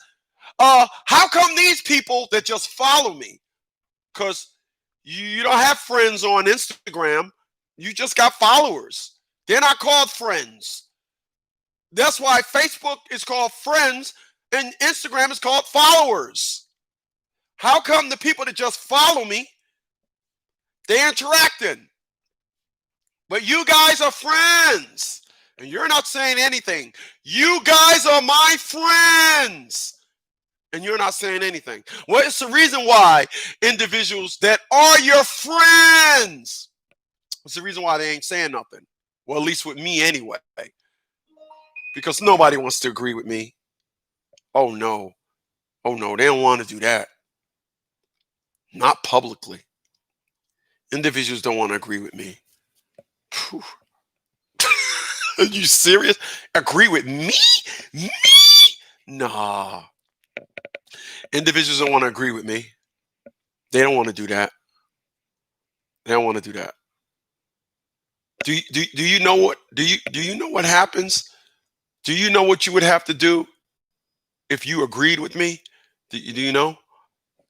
How come these people that just follow me? Because you don't have friends on Instagram. You just got followers. They're not called friends. That's why Facebook is called friends and Instagram is called followers. How come the people that just follow me, they're interacting? But you guys are friends and you're not saying anything. You guys are my friends and you're not saying anything. Well, it's the reason why individuals that are your friends, it's the reason why they ain't saying nothing. Well, at least with me anyway. Because nobody wants to agree with me. Oh no, they don't want to do that. Not publicly. Individuals don't want to agree with me. Are you serious? Agree with me? Me? Nah. Individuals don't want to agree with me. They don't want to do that. They don't want to do that. Do you know what do you know what happens? Do you know what you would have to do if you agreed with me? Do you know?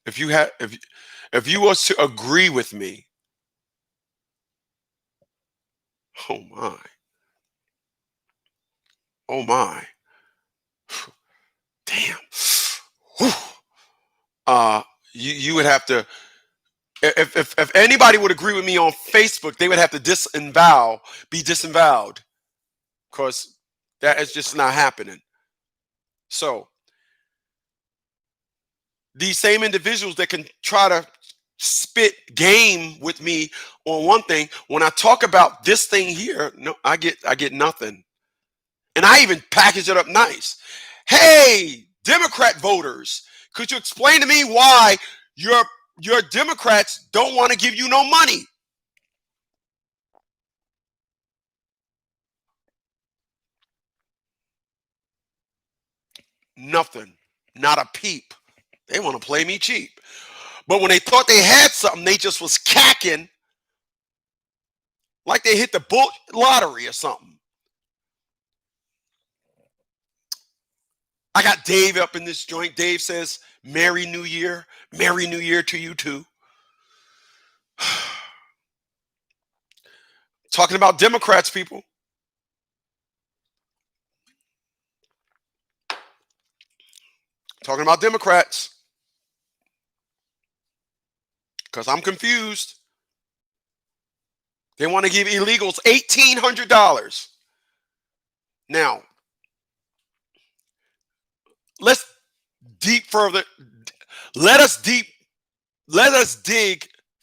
If you was to agree with me, oh my, oh my, damn, Whew. You would have to. If anybody would agree with me on Facebook, they would have to be disavowed, because that is just not happening. So these same individuals that can try to spit game with me on one thing. When I talk about this thing here, no, I get nothing. And I even package it up nice. Hey, Democrat voters, could you explain to me why your Democrats don't want to give you no money? Nothing. Not a peep. They want to play me cheap. But when they thought they had something, they just was cacking like they hit the bull lottery or something. I got Dave up in this joint. Dave says, Merry New Year. Merry New Year to you too. Talking about Democrats, people. Talking about Democrats. Because I'm confused. They want to give illegals $1,800. Now, let's deep further. Let us dig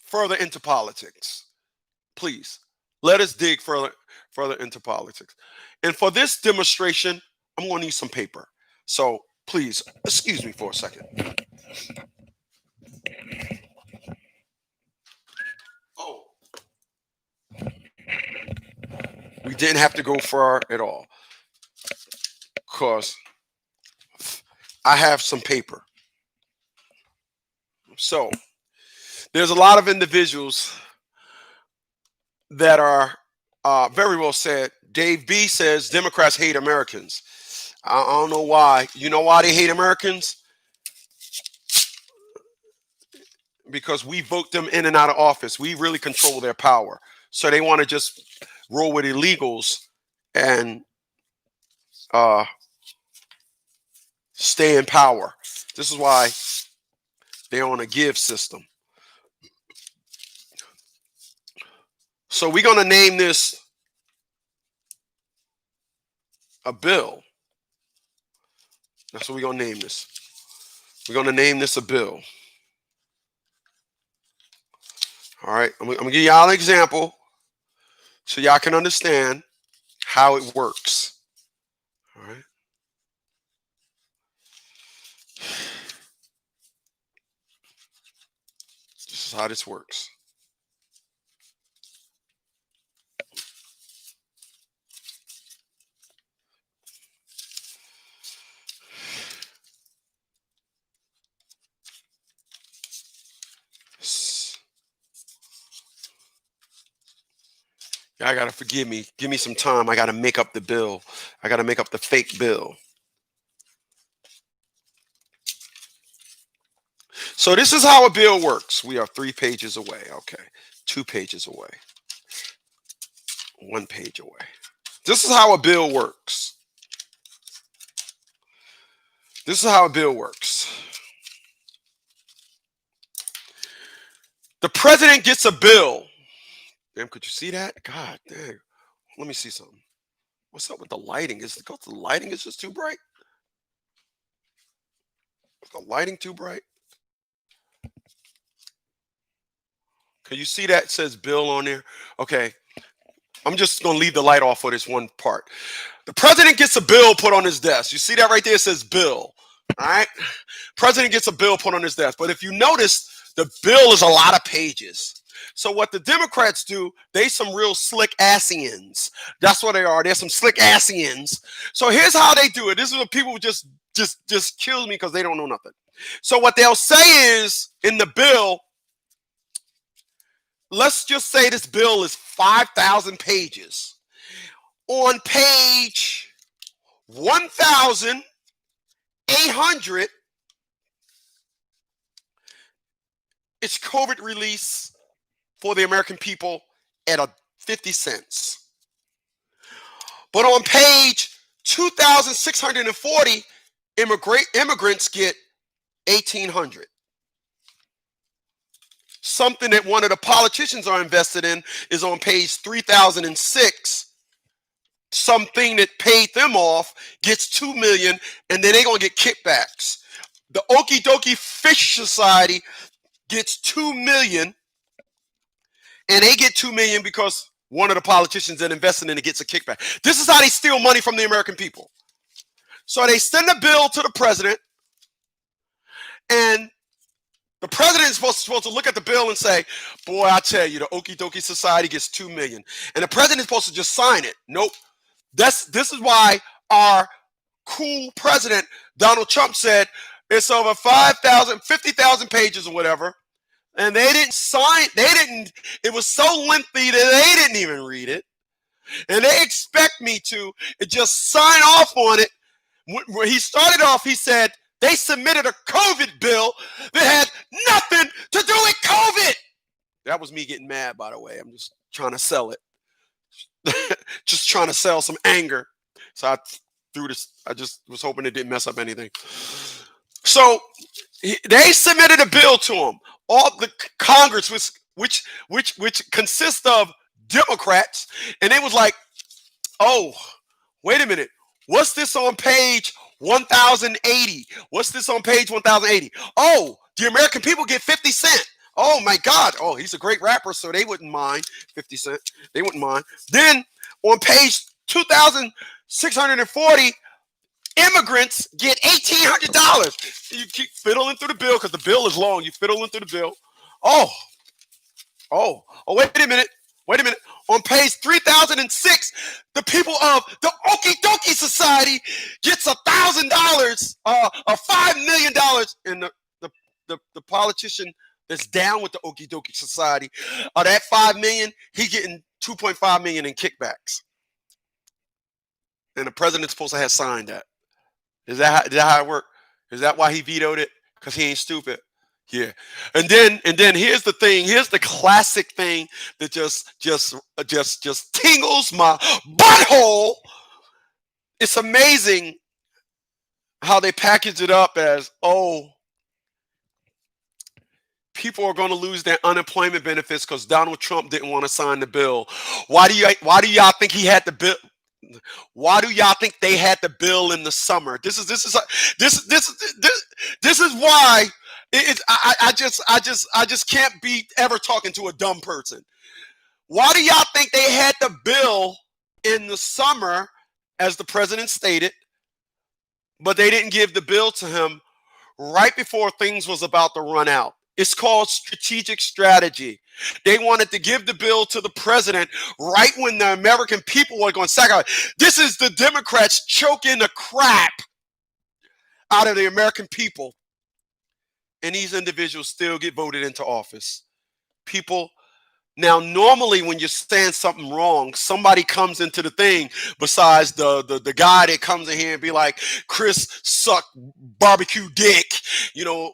further into politics. Please. Let us dig further into politics. And for this demonstration, I'm going to need some paper. So please, excuse me for a second. Oh. We didn't have to go far at all. Because I have some paper. So there's a lot of individuals that are very well said. Dave B says Democrats hate Americans. I don't know why. You know why they hate Americans? Because we vote them in and out of office. We really control their power. So they want to just roll with illegals and stay in power. This is why they're on a give system. So we're going to name this a bill. That's what we're going to name this. We're going to name this a bill. All right. I'm going to give y'all an example so y'all can understand how it works. All right. This is how this works. Y'all got to forgive me. Give me some time. I got to make up the bill. I got to make up the fake bill. So this is how a bill works. We are 3 pages away. Okay. 2 pages away. 1 page away. This is how a bill works. This is how a bill works. The president gets a bill. Damn, could you see that? God dang. Let me see something. What's up with the lighting? Is it because the lighting is just too bright? Is the lighting too bright? Can you see that? It says bill on there. Okay. I'm just going to leave the light off for this one part. The president gets a bill put on his desk. You see that right there? It says bill. All right. President gets a bill put on his desk. But if you notice, the bill is a lot of pages. So what the Democrats do, they some real slick assians. That's what they are. They're some slick assians. So here's how they do it. This is what people just kill me because they don't know nothing. So what they'll say is in the bill, let's just say this bill is 5,000 pages. On page 1,800, it's COVID release for the American people at 50 cents. But on page 2,640, immigrants get 1,800. Something that one of the politicians are invested in is on page 3,006. Something that paid them off gets 2 million, and then they're gonna get kickbacks. The Okie Dokie Fish Society gets 2 million, and they get 2 million because one of the politicians that invested in it gets a kickback. This is how they steal money from the American people. So they send a bill to the president, and the president is supposed to look at the bill and say, boy, I tell you, the Okie Dokie Society gets 2 million. And the president is supposed to just sign it. Nope. This is why our cool president, Donald Trump, said it's over 50,000 pages or whatever. And they didn't sign, it was so lengthy that they didn't even read it. And they expect me to just sign off on it. When he started off, he said, they submitted a COVID bill that had nothing to do with COVID. That was me getting mad, by the way. I'm just trying to sell it. Just trying to sell some anger. So I threw this. I just was hoping it didn't mess up anything. So they submitted a bill to him. All the Congress, which consists of Democrats, and it was like, oh, wait a minute. What's this on page 1080? What's this on page 1080? Oh, the American people get 50 cents. Oh my God. Oh, he's a great rapper, so they wouldn't mind 50 cents. They wouldn't mind. Then on page 2640, immigrants get $1,800. You keep fiddling through the bill because the bill is long. You fiddling through the bill. Oh, wait a minute. On page 3006, the people of the Okie Dokie Society gets $1,000, $5 million, and the politician that's down with the Okie Dokie Society, that $5 million, he getting $2.5 million in kickbacks, and the president's supposed to have signed that. Is that how it worked? Is that why he vetoed it? Because he ain't stupid. Yeah, and then here's the thing. Here's the classic thing that just tingles my butthole. It's amazing how they package it up as, oh, people are going to lose their unemployment benefits because Donald Trump didn't want to sign the bill. Why do y'all think he had the bill? Why do y'all think they had the bill in the summer? This is why. I just can't be ever talking to a dumb person. Why do y'all think they had the bill in the summer, as the president stated, but they didn't give the bill to him right before things was about to run out? It's called strategic strategy. They wanted to give the bill to the president right when the American people were going to sack out. This is the Democrats choking the crap out of the American people. And these individuals still get voted into office. People, now normally when you're saying something wrong, somebody comes into the thing besides the guy that comes in here and be like, Chris suck barbecue dick, you know.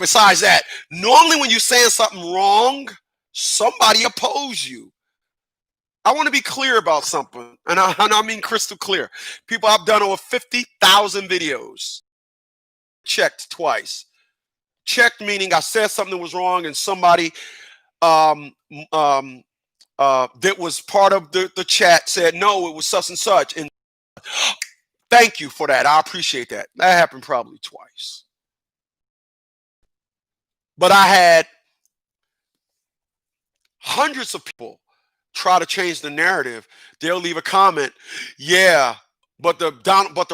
Besides that, normally when you're saying something wrong, somebody oppose you. I want to be clear about something, and I mean crystal clear. People, I've done over 50,000 videos. Checked twice. Checked meaning I said something that was wrong, and somebody that was part of the chat said, no, it was such and such. And thank you for that. I appreciate that. That happened probably twice. But I had hundreds of people try to change the narrative. They'll leave a comment, yeah, but the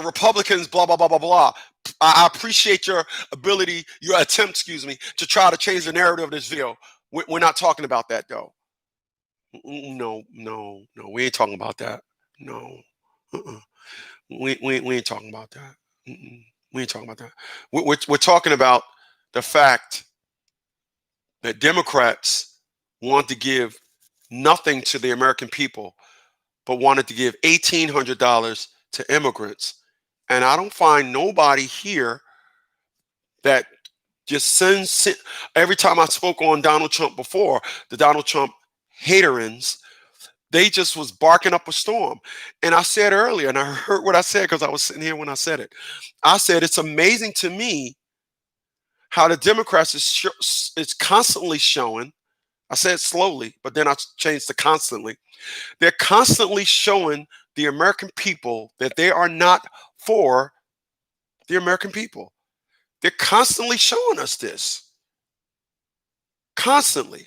Republicans, blah, blah, blah, blah, blah. I appreciate your attempt, to try to change the narrative of this video. We're not talking about that, though. No, we ain't talking about that. No, we ain't talking about that. We ain't talking about that. We're talking about the fact that Democrats want to give nothing to the American people, but wanted to give $1,800 to immigrants. And I don't find nobody here that just sends, every time I spoke on Donald Trump before, the Donald Trump haterins, they just was barking up a storm. And I said earlier, and I heard what I said because I was sitting here when I said it. I said, it's amazing to me how the Democrats is constantly showing, I said slowly, but then I changed to constantly. They're constantly showing the American people that they are not for the American people. They're constantly showing us this. constantly.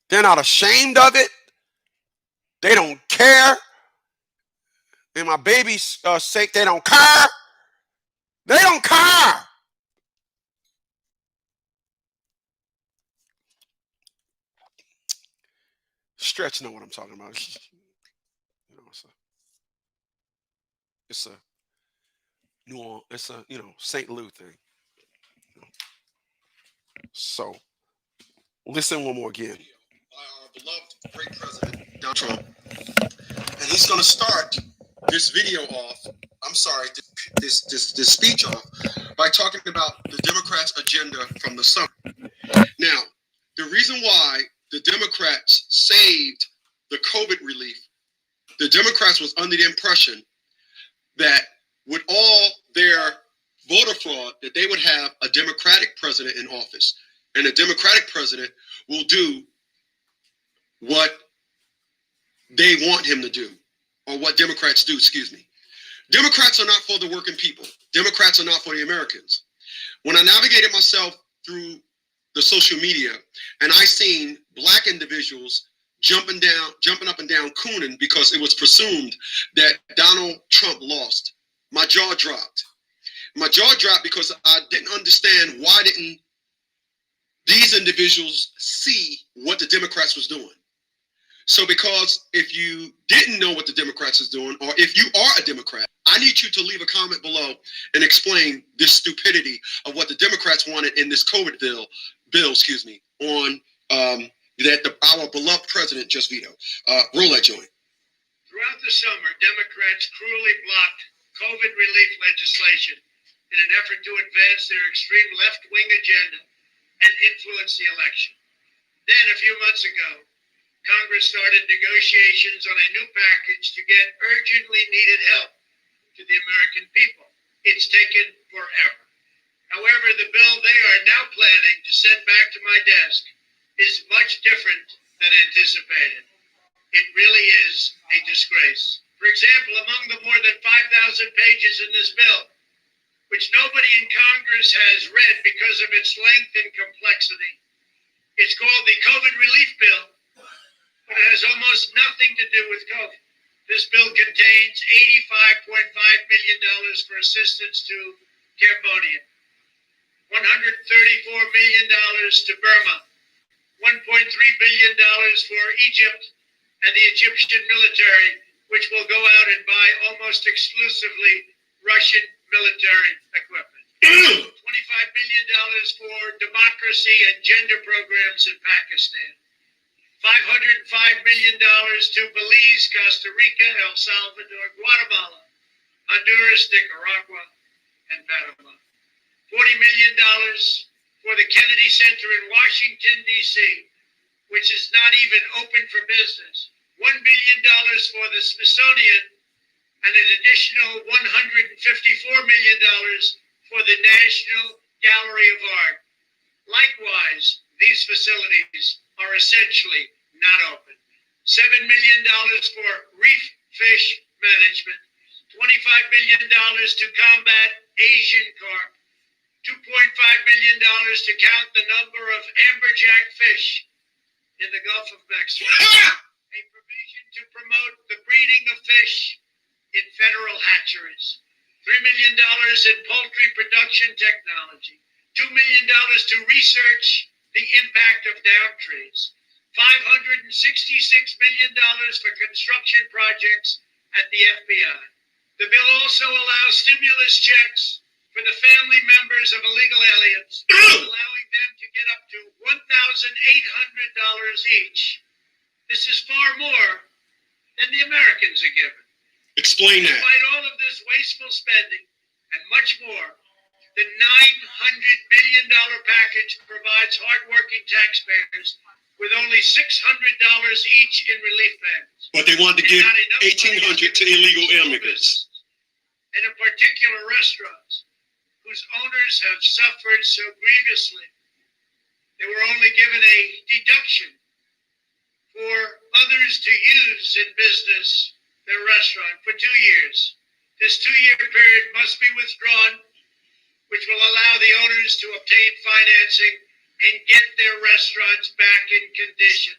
They're not ashamed of it. They don't care. And my baby's sake, they don't care. They don't care. Stretch know what I'm talking about. You know, it's a New Orleans, it's a St. Louis thing. So listen one more again. By our beloved great president Donald Trump, and he's going to start this video off. I'm sorry, this speech off by talking about the Democrats' agenda from the summer. Now, the reason why the Democrats saved the COVID relief, the Democrats was under the impression that with all their voter fraud, that they would have a Democratic president in office, and a Democratic president will do what they want him to do, or what Democrats do, excuse me. Democrats are not for the working people. Democrats are not for the Americans. When I navigated myself through the social media, and I seen black individuals jumping up and down, cooning because it was presumed that Donald Trump lost, my jaw dropped. My jaw dropped because I didn't understand why didn't these individuals see what the Democrats was doing. So because if you didn't know what the Democrats is doing, or if you are a Democrat, I need you to leave a comment below and explain this stupidity of what the Democrats wanted in this COVID bill, on that our beloved president just vetoed. Roll that joint. Throughout the summer, Democrats cruelly blocked COVID relief legislation in an effort to advance their extreme left-wing agenda and influence the election. Then, a few months ago, Congress started negotiations on a new package to get urgently needed help to the American people. It's taken forever. However, the bill they are now planning to send back to my desk is much different than anticipated. It really is a disgrace. For example, among the more than 5,000 pages in this bill, which nobody in Congress has read because of its length and complexity, it's called the COVID Relief Bill, but it has almost nothing to do with COVID. This bill contains $85.5 million for assistance to Cambodia, $134 million to Burma, $1.3 billion for Egypt and the Egyptian military, which will go out and buy almost exclusively Russian military equipment. $25 million for democracy and gender programs in Pakistan. $505 million to Belize, Costa Rica, El Salvador, Guatemala, Honduras, Nicaragua, and Panama. $40 million for the Kennedy Center in Washington, D.C., which is not even open for business. $1 billion for the Smithsonian, and an additional $154 million for the National Gallery of Art. Likewise, these facilities are essentially not open. $7 million for reef fish management, $25 million to combat Asian carp, $2.5 million to count the number of amberjack fish in the Gulf of Mexico, a provision to promote the breeding of fish in federal hatcheries, $3 million in poultry production technology, $2 million to research the impact of down trees, $566 million for construction projects at the FBI. The bill also allows stimulus checks for the family members of illegal aliens, allowing them to get up to $1,800 each. This is far more than the Americans are given. Explain that. Despite all of this wasteful spending and much more, the $900 billion package provides hardworking taxpayers with only $600 each in relief payments. But they wanted to give $1,800 to illegal immigrants. And in particular, restaurants whose owners have suffered so grievously. They were only given a deduction for others to use in business their restaurant for 2 years. This 2-year period must be withdrawn, which will allow the owners to obtain obtain financing and get their restaurants back in condition.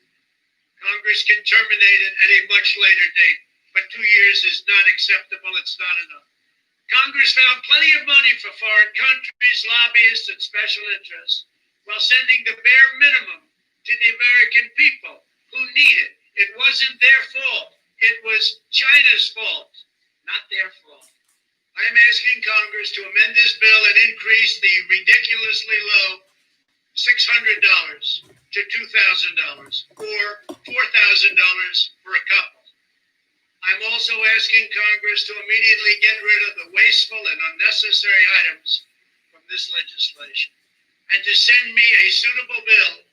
Congress can terminate it at a much later date, but 2 years is not acceptable. It's not enough. Congress found plenty of money for foreign countries, lobbyists, and special interests, while sending the bare minimum to the American people who need it. It wasn't their fault. It was China's fault, not their fault. I am asking Congress to amend this bill and increase the ridiculously low $600 to $2,000 or $4,000 for a couple. I'm also asking Congress to immediately get rid of the wasteful and unnecessary items from this legislation and to send me a suitable bill,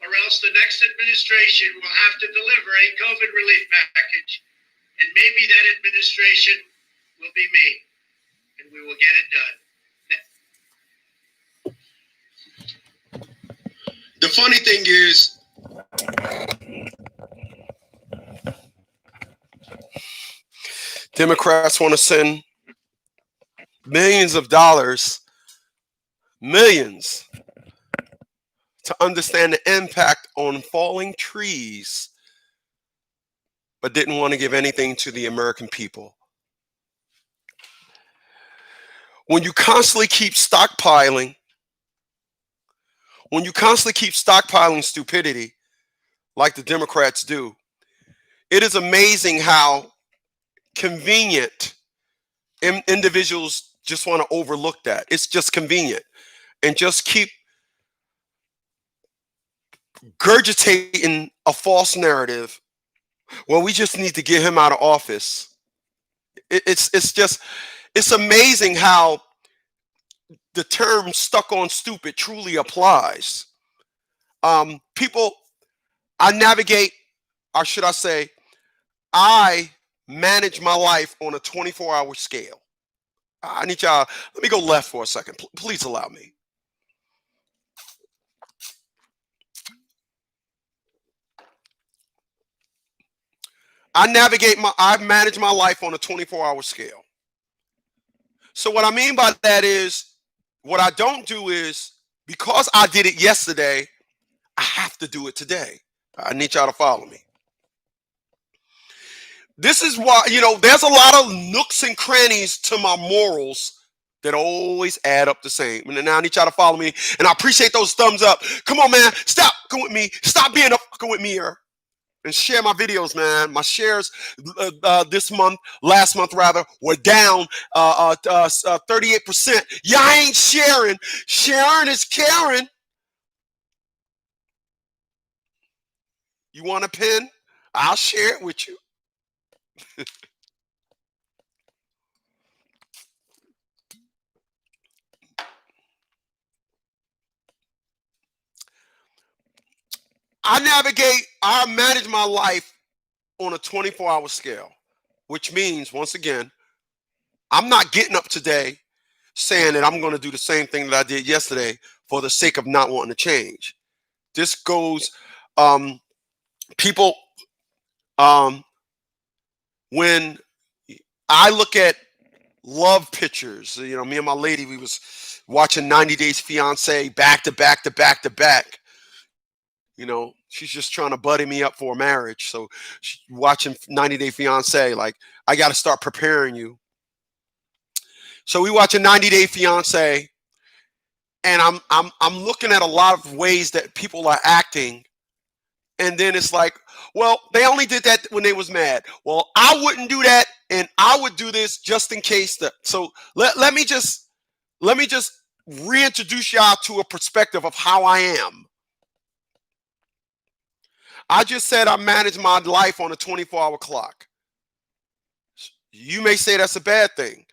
or else the next administration will have to deliver a COVID relief package, and maybe that administration will be me, and we will get it done. The funny thing is, Democrats want to send millions of dollars, millions, to understand the impact on falling trees, but didn't want to give anything to the American people. When you constantly keep stockpiling, stupidity, like the Democrats do, it is amazing how convenient individuals just want to overlook that. It's just convenient and just keep gurgitating a false narrative. Well, we just need to get him out of office. It's amazing how the term "stuck on stupid" truly applies. People, I navigate, or should I say, I manage my life on a 24-hour scale. I need y'all, let me go left for a second. Please allow me. I manage my life on a 24-hour scale. So what I mean by that is, what I don't do is, because I did it yesterday, I have to do it today. I need y'all to follow me. This is why, there's a lot of nooks and crannies to my morals that always add up the same. And now I need y'all to follow me. And I appreciate those thumbs up. Come on, man. Stop fucking with me. Stop being fucking with me here. And share my videos, man. My shares last month rather, were down 38%. Y'all ain't sharing. Sharing is caring. You want a pen? I'll share it with you. I manage my life on a 24-hour scale, which means, once again, I'm not getting up today saying that I'm going to do the same thing that I did yesterday for the sake of not wanting to change. This goes, people, when I look at love pictures, me and my lady, we was watching 90 Days Fiance back to back to back to back. She's just trying to buddy me up for a marriage. So she's watching 90 Day Fiance, like, I got to start preparing you. So we watch a 90 Day Fiance, and I'm looking at a lot of ways that people are acting, and then it's like, well, they only did that when they was mad. Well, I wouldn't do that, and I would do this just in case. So let me just reintroduce y'all to a perspective of how I am. I just said I manage my life on a 24-hour clock. You may say that's a bad thing,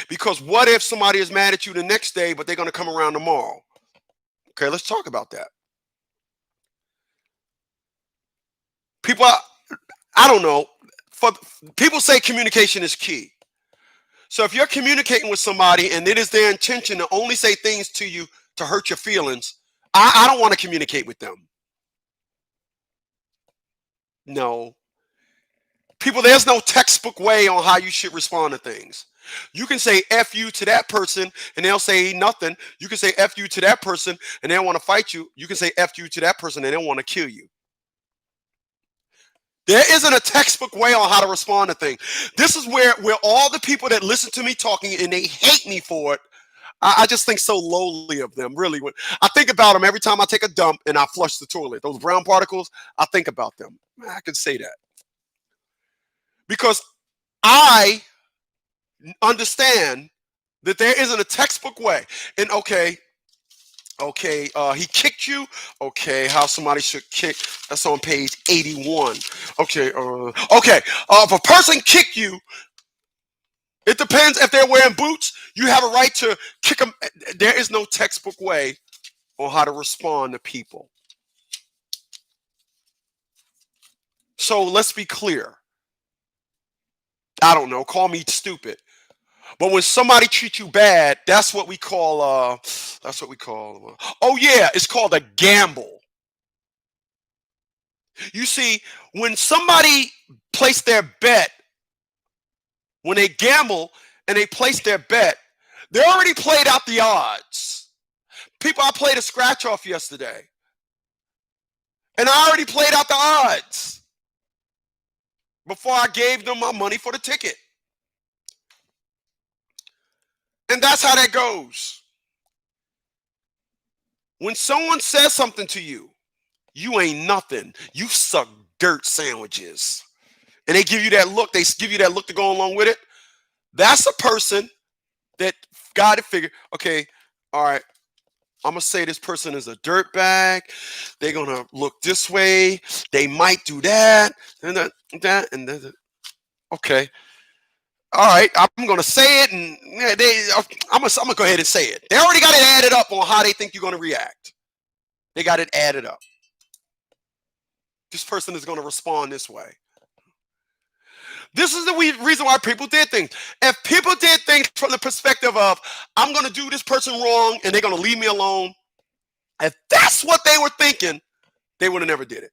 because what if somebody is mad at you the next day, but they're going to come around tomorrow? Okay, let's talk about that. People, I don't know. People say communication is key. So if you're communicating with somebody and it is their intention to only say things to you to hurt your feelings, I don't want to communicate with them. No. People, there's no textbook way on how you should respond to things. You can say F you to that person and they'll say nothing. You can say F you to that person and they don't want to fight you. You can say F you to that person and they don't want to kill you. There isn't a textbook way on how to respond to things. This is where all the people that listen to me talking and they hate me for it, I just think so lowly of them, really. When I think about them every time I take a dump and I flush the toilet, those brown particles, I think about them. I can say that. Because I understand that there isn't a textbook way. And okay, he kicked you. Okay, how somebody should kick. That's on page 81. Okay, if a person kick you, it depends if they're wearing boots. You have a right to kick them. There is no textbook way on how to respond to people. So let's be clear. I don't know. Call me stupid. But when somebody treats you bad, that's what we call. Oh yeah, it's called a gamble. You see, when somebody placed their bet, when they gamble and they place their bet, they already played out the odds. People, I played a scratch off yesterday, and I already played out the odds before I gave them my money for the ticket. And that's how that goes. When someone says something to you, you ain't nothing. You suck dirt sandwiches. And they give you that look. They give you that look to go along with it. That's a person that got it figured. Okay, all right. I'm going to say this person is a dirtbag. They're going to look this way. They might do that. And that. And that. Okay. All right. I'm going to say it. And I'm going to go ahead and say it. They already got it added up on how they think you're going to react. They got it added up. This person is going to respond this way. This is the reason why people did things. If people did things from the perspective of, I'm going to do this person wrong and they're going to leave me alone, if that's what they were thinking, they would have never did it.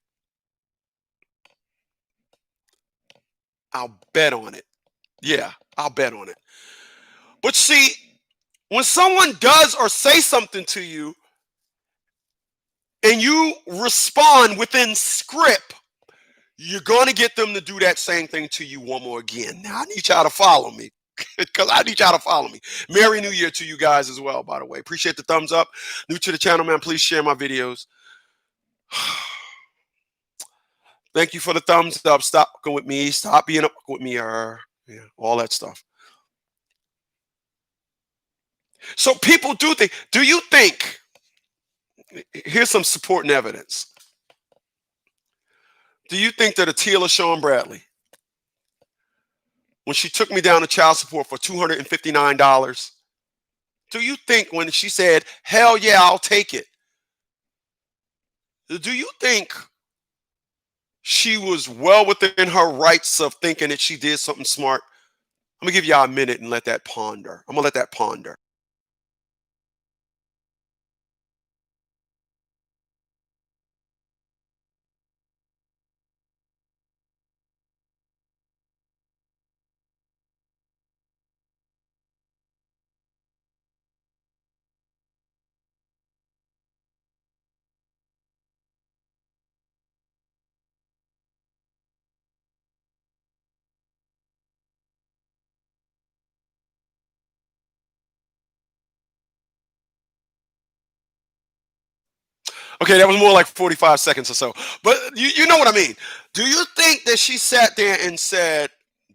I'll bet on it. Yeah, I'll bet on it. But see, when someone does or say something to you and you respond within script, you're going to get them to do that same thing to you one more again. Now, I need y'all to follow me. Because I need y'all to follow me. Merry New Year to you guys as well, by the way. Appreciate the thumbs up. New to the channel, man, please share my videos. Thank you for the thumbs up. Stop fucking with me. Stop being up with me. Yeah, all that stuff. So people do think. Do you think? Here's some supporting evidence. Do you think that Atila Sean Bradley, when she took me down to child support for $259, do you think when she said, hell yeah, I'll take it, do you think she was well within her rights of thinking that she did something smart? I'm going to give y'all a minute and let that ponder. I'm going to let that ponder. Okay, that was more like 45 seconds or so. But you know what I mean. Do you think that she sat there and said,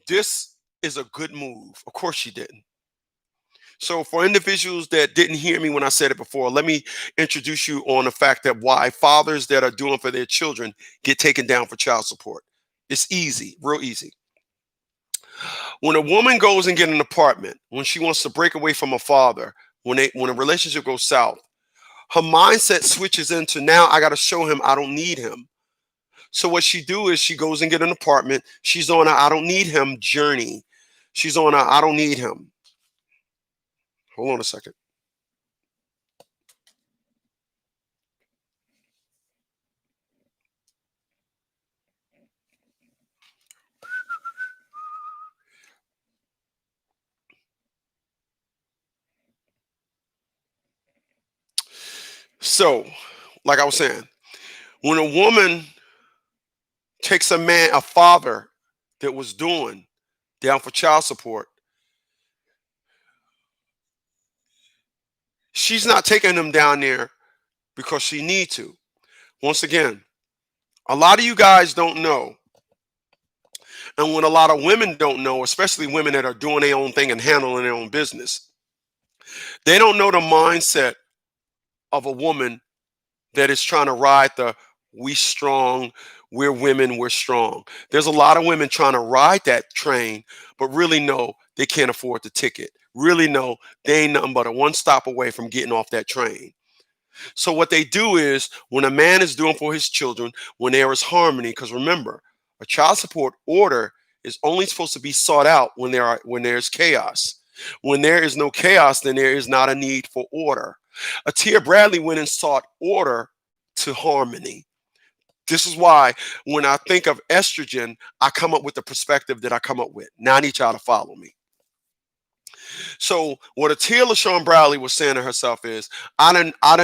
this is a good move? Of course she didn't. So for individuals that didn't hear me when I said it before, let me introduce you on the fact that why fathers that are doing for their children get taken down for child support. It's easy, real easy. When a woman goes and get an apartment, when she wants to break away from a father, when a relationship goes south, her mindset switches into, now I got to show him I don't need him. So what she do is she goes and get an apartment. She's on a I don't need him journey. She's on a I don't need him. Hold on a second. So, like I was saying, when a woman takes a father that was doing down for child support, she's not taking him down there because she need to. Once again, a lot of you guys don't know, and when a lot of women don't know, especially women that are doing their own thing and handling their own business, they don't know the mindset of a woman that is trying to ride the "we strong, we're women, we're strong." There's a lot of women trying to ride that train, but really know they can't afford the ticket. Really know they ain't nothing but a one stop away from getting off that train. So what they do is when a man is doing for his children, when there is harmony, because remember, a child support order is only supposed to be sought out when there's chaos. When there is no chaos, then there is not a need for order. Atia Bradley went and sought order to harmony. This is why when I think of estrogen, I come up with the perspective that I come up with. Now I need y'all to follow me. So what Atia LaShawn Bradley was saying to herself is, I'm not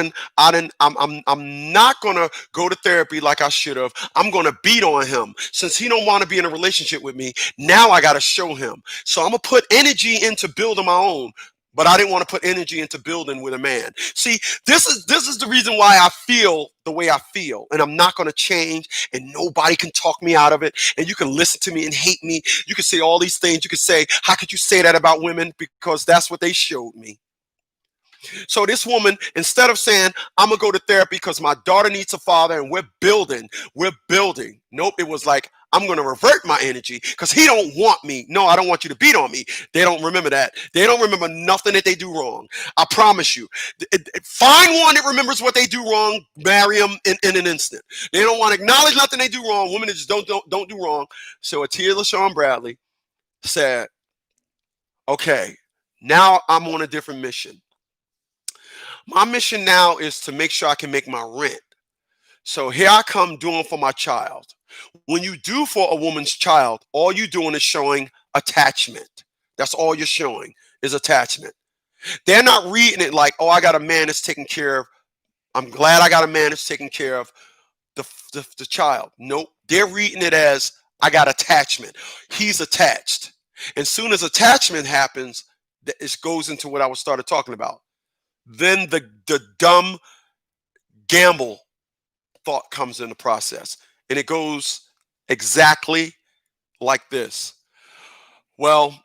gonna go to therapy like I should have. I'm gonna beat on him. Since he don't want to be in a relationship with me, now I gotta show him. So I'm gonna put energy into building my own. But I didn't want to put energy into building with a man. See, this is the reason why I feel the way I feel, and I'm not going to change, and nobody can talk me out of it. And you can listen to me and hate me. You can say all these things. You can say, "How could you say that about women?" Because that's what they showed me. So this woman, instead of saying, "I'm gonna go to therapy because my daughter needs a father and we're building. Nope, it was like, "I'm gonna revert my energy because he don't want me. No, I don't want you to beat on me." They don't remember that. They don't remember nothing that they do wrong. I promise you. Find one that remembers what they do wrong, marry them in an instant. They don't want to acknowledge nothing they do wrong. Women that just don't do wrong. So Atia LaShawn Bradley said, "Okay, now I'm on a different mission. My mission now is to make sure I can make my rent. So here I come doing for my child." When you do for a woman's child, all you're doing is showing attachment. That's all you're showing is attachment. They're not reading it like, "Oh, I got a man that's taking care of, I'm glad I got a man that's taking care of the child." Nope. They're reading it as, "I got attachment. He's attached." And soon as attachment happens, it goes into what I was started talking about. Then the dumb gamble thought comes in the process. And it goes exactly like this. Well,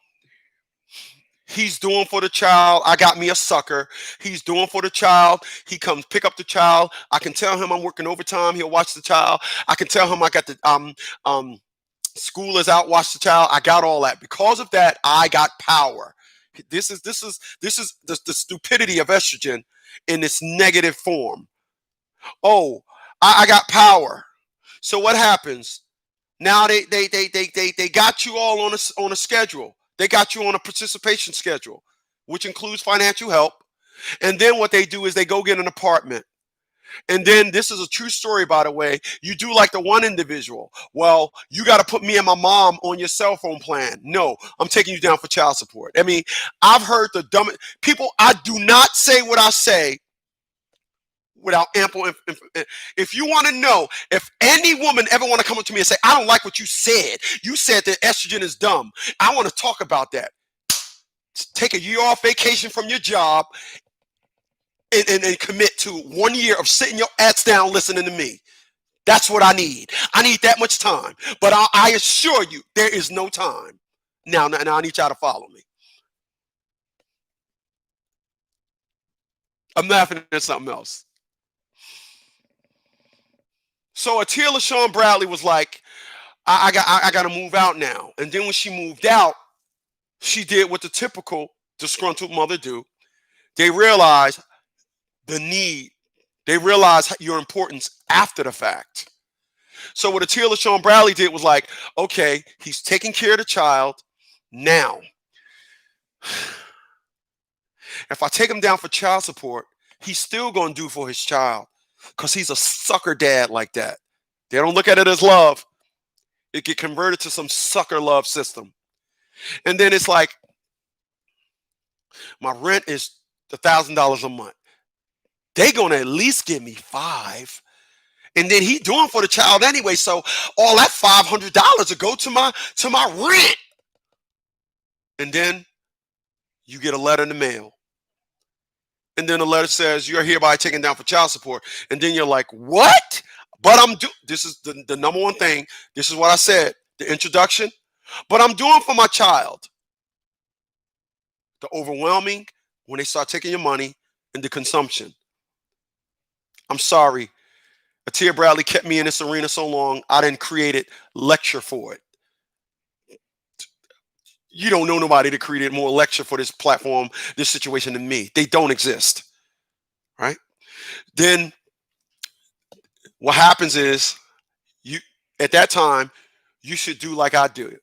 he's doing for the child. I got me a sucker. He's doing for the child. He comes pick up the child. I can tell him I'm working overtime. He'll watch the child. I can tell him I got the school is out, watch the child. I got all that. Because of that, I got power. This is the stupidity of estrogen in its negative form. Oh, I got power. So what happens? Now they got you all on a schedule. They got you on a participation schedule, which includes financial help. And then what they do is they go get an apartment. And then this is a true story, by the way. You do like the one individual. "Well, you got to put me and my mom on your cell phone plan." No, I'm taking you down for child support. I mean, I've heard the dumbest people. I do not say what I say without ample if you want to know if any woman ever want to come up to me and say, "I don't like what you said that estrogen is dumb," I want to talk about that. Take a year off vacation from your job and commit to 1 year of sitting your ass down listening to me. That's what I need that much time. But I assure you there is no time. Now I need y'all to follow me. I'm laughing at something else. So Atia LaShawn Bradley was like, I got to move out now. And then when she moved out, she did what the typical disgruntled mother do. They realize the need. They realize your importance after the fact. So what Atia LaShawn Bradley did was like, okay, he's taking care of the child. Now, if I take him down for child support, he's still going to do for his child because he's a sucker dad like that. They don't look at it as love. It get converted to some sucker love system. And then it's like, my rent is $1,000 a month. they gonna at least give me $5. And then he doing for the child anyway. So all that $500 will go to my rent. And then you get a letter in the mail. And then the letter says you're hereby taken down for child support. And then you're like, what? But this is the number one thing. This is what I said, the introduction. But I'm doing for my child. The overwhelming, when they start taking your money, and the consumption. I'm sorry. Atia Bradley kept me in this arena so long, I didn't create it, lecture for it. You don't know nobody that created more lecture for this platform, this situation than me. They don't exist, right? Then what happens is, you at that time, you should do like I do.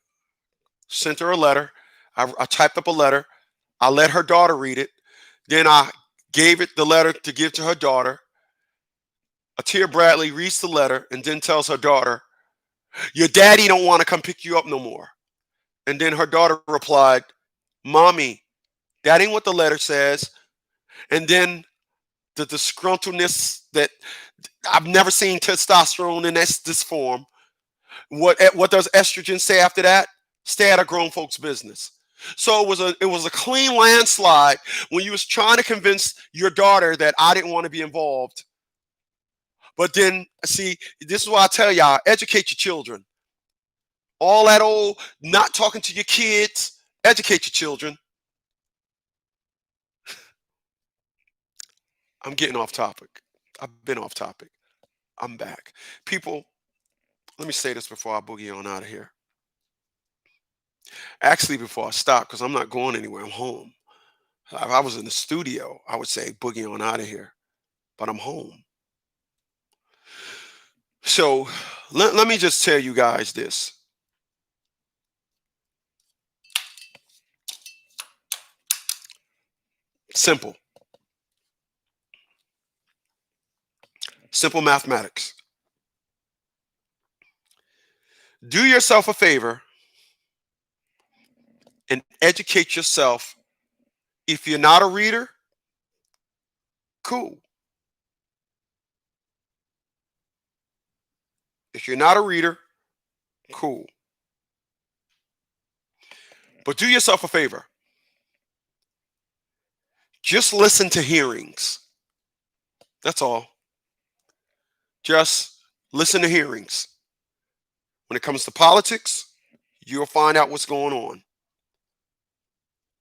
Sent her a letter. I typed up a letter. I let her daughter read it. Then I gave it the letter to give to her daughter. Atia Bradley reads the letter and then tells her daughter, your daddy don't want to come pick you up no more. And then her daughter replied, Mommy, that ain't what the letter says. And then the disgruntledness that I've never seen testosterone in this form. What does estrogen say after that? Stay out of grown folks' business. So it was a clean landslide when you was trying to convince your daughter that I didn't want to be involved. But then, see, this is why I tell y'all, educate your children. All that old not talking to your kids, educate your children. I'm getting off topic. I've been off topic. I'm back. People, let me say this before I boogie on out of here. Actually, before I stop, because I'm not going anywhere, I'm home. If I was in the studio, I would say boogie on out of here, but I'm home. So let me just tell you guys this. Simple. Simple mathematics. Do yourself a favor and educate yourself. If you're not a reader, cool. If you're not a reader, cool. But do yourself a favor. Just listen to hearings. That's all. Just listen to hearings. When it comes to politics, you'll find out what's going on.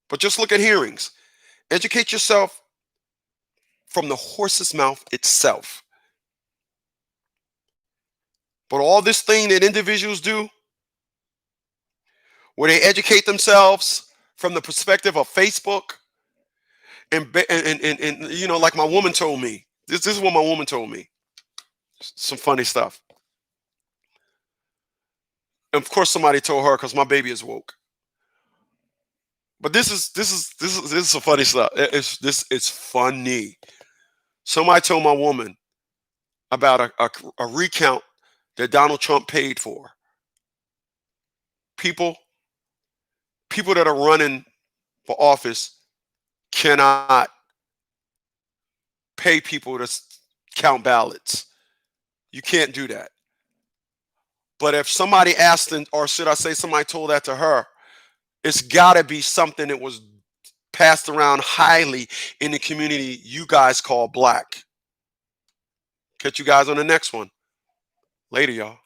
But just look at hearings. Educate yourself from the horse's mouth itself. But all this thing that individuals do, where they educate themselves from the perspective of Facebook, and you know, like my woman told me. This is what my woman told me. Some funny stuff. And of course, somebody told her because my baby is woke. But this is some funny stuff. It's funny. Somebody told my woman about a recount that Donald Trump paid for. People that are running for office cannot pay people to count ballots. You can't do that. But if somebody asked, or should I say somebody told that to her, it's got to be something that was passed around highly in the community you guys call black. Catch you guys on the next one. Later, y'all.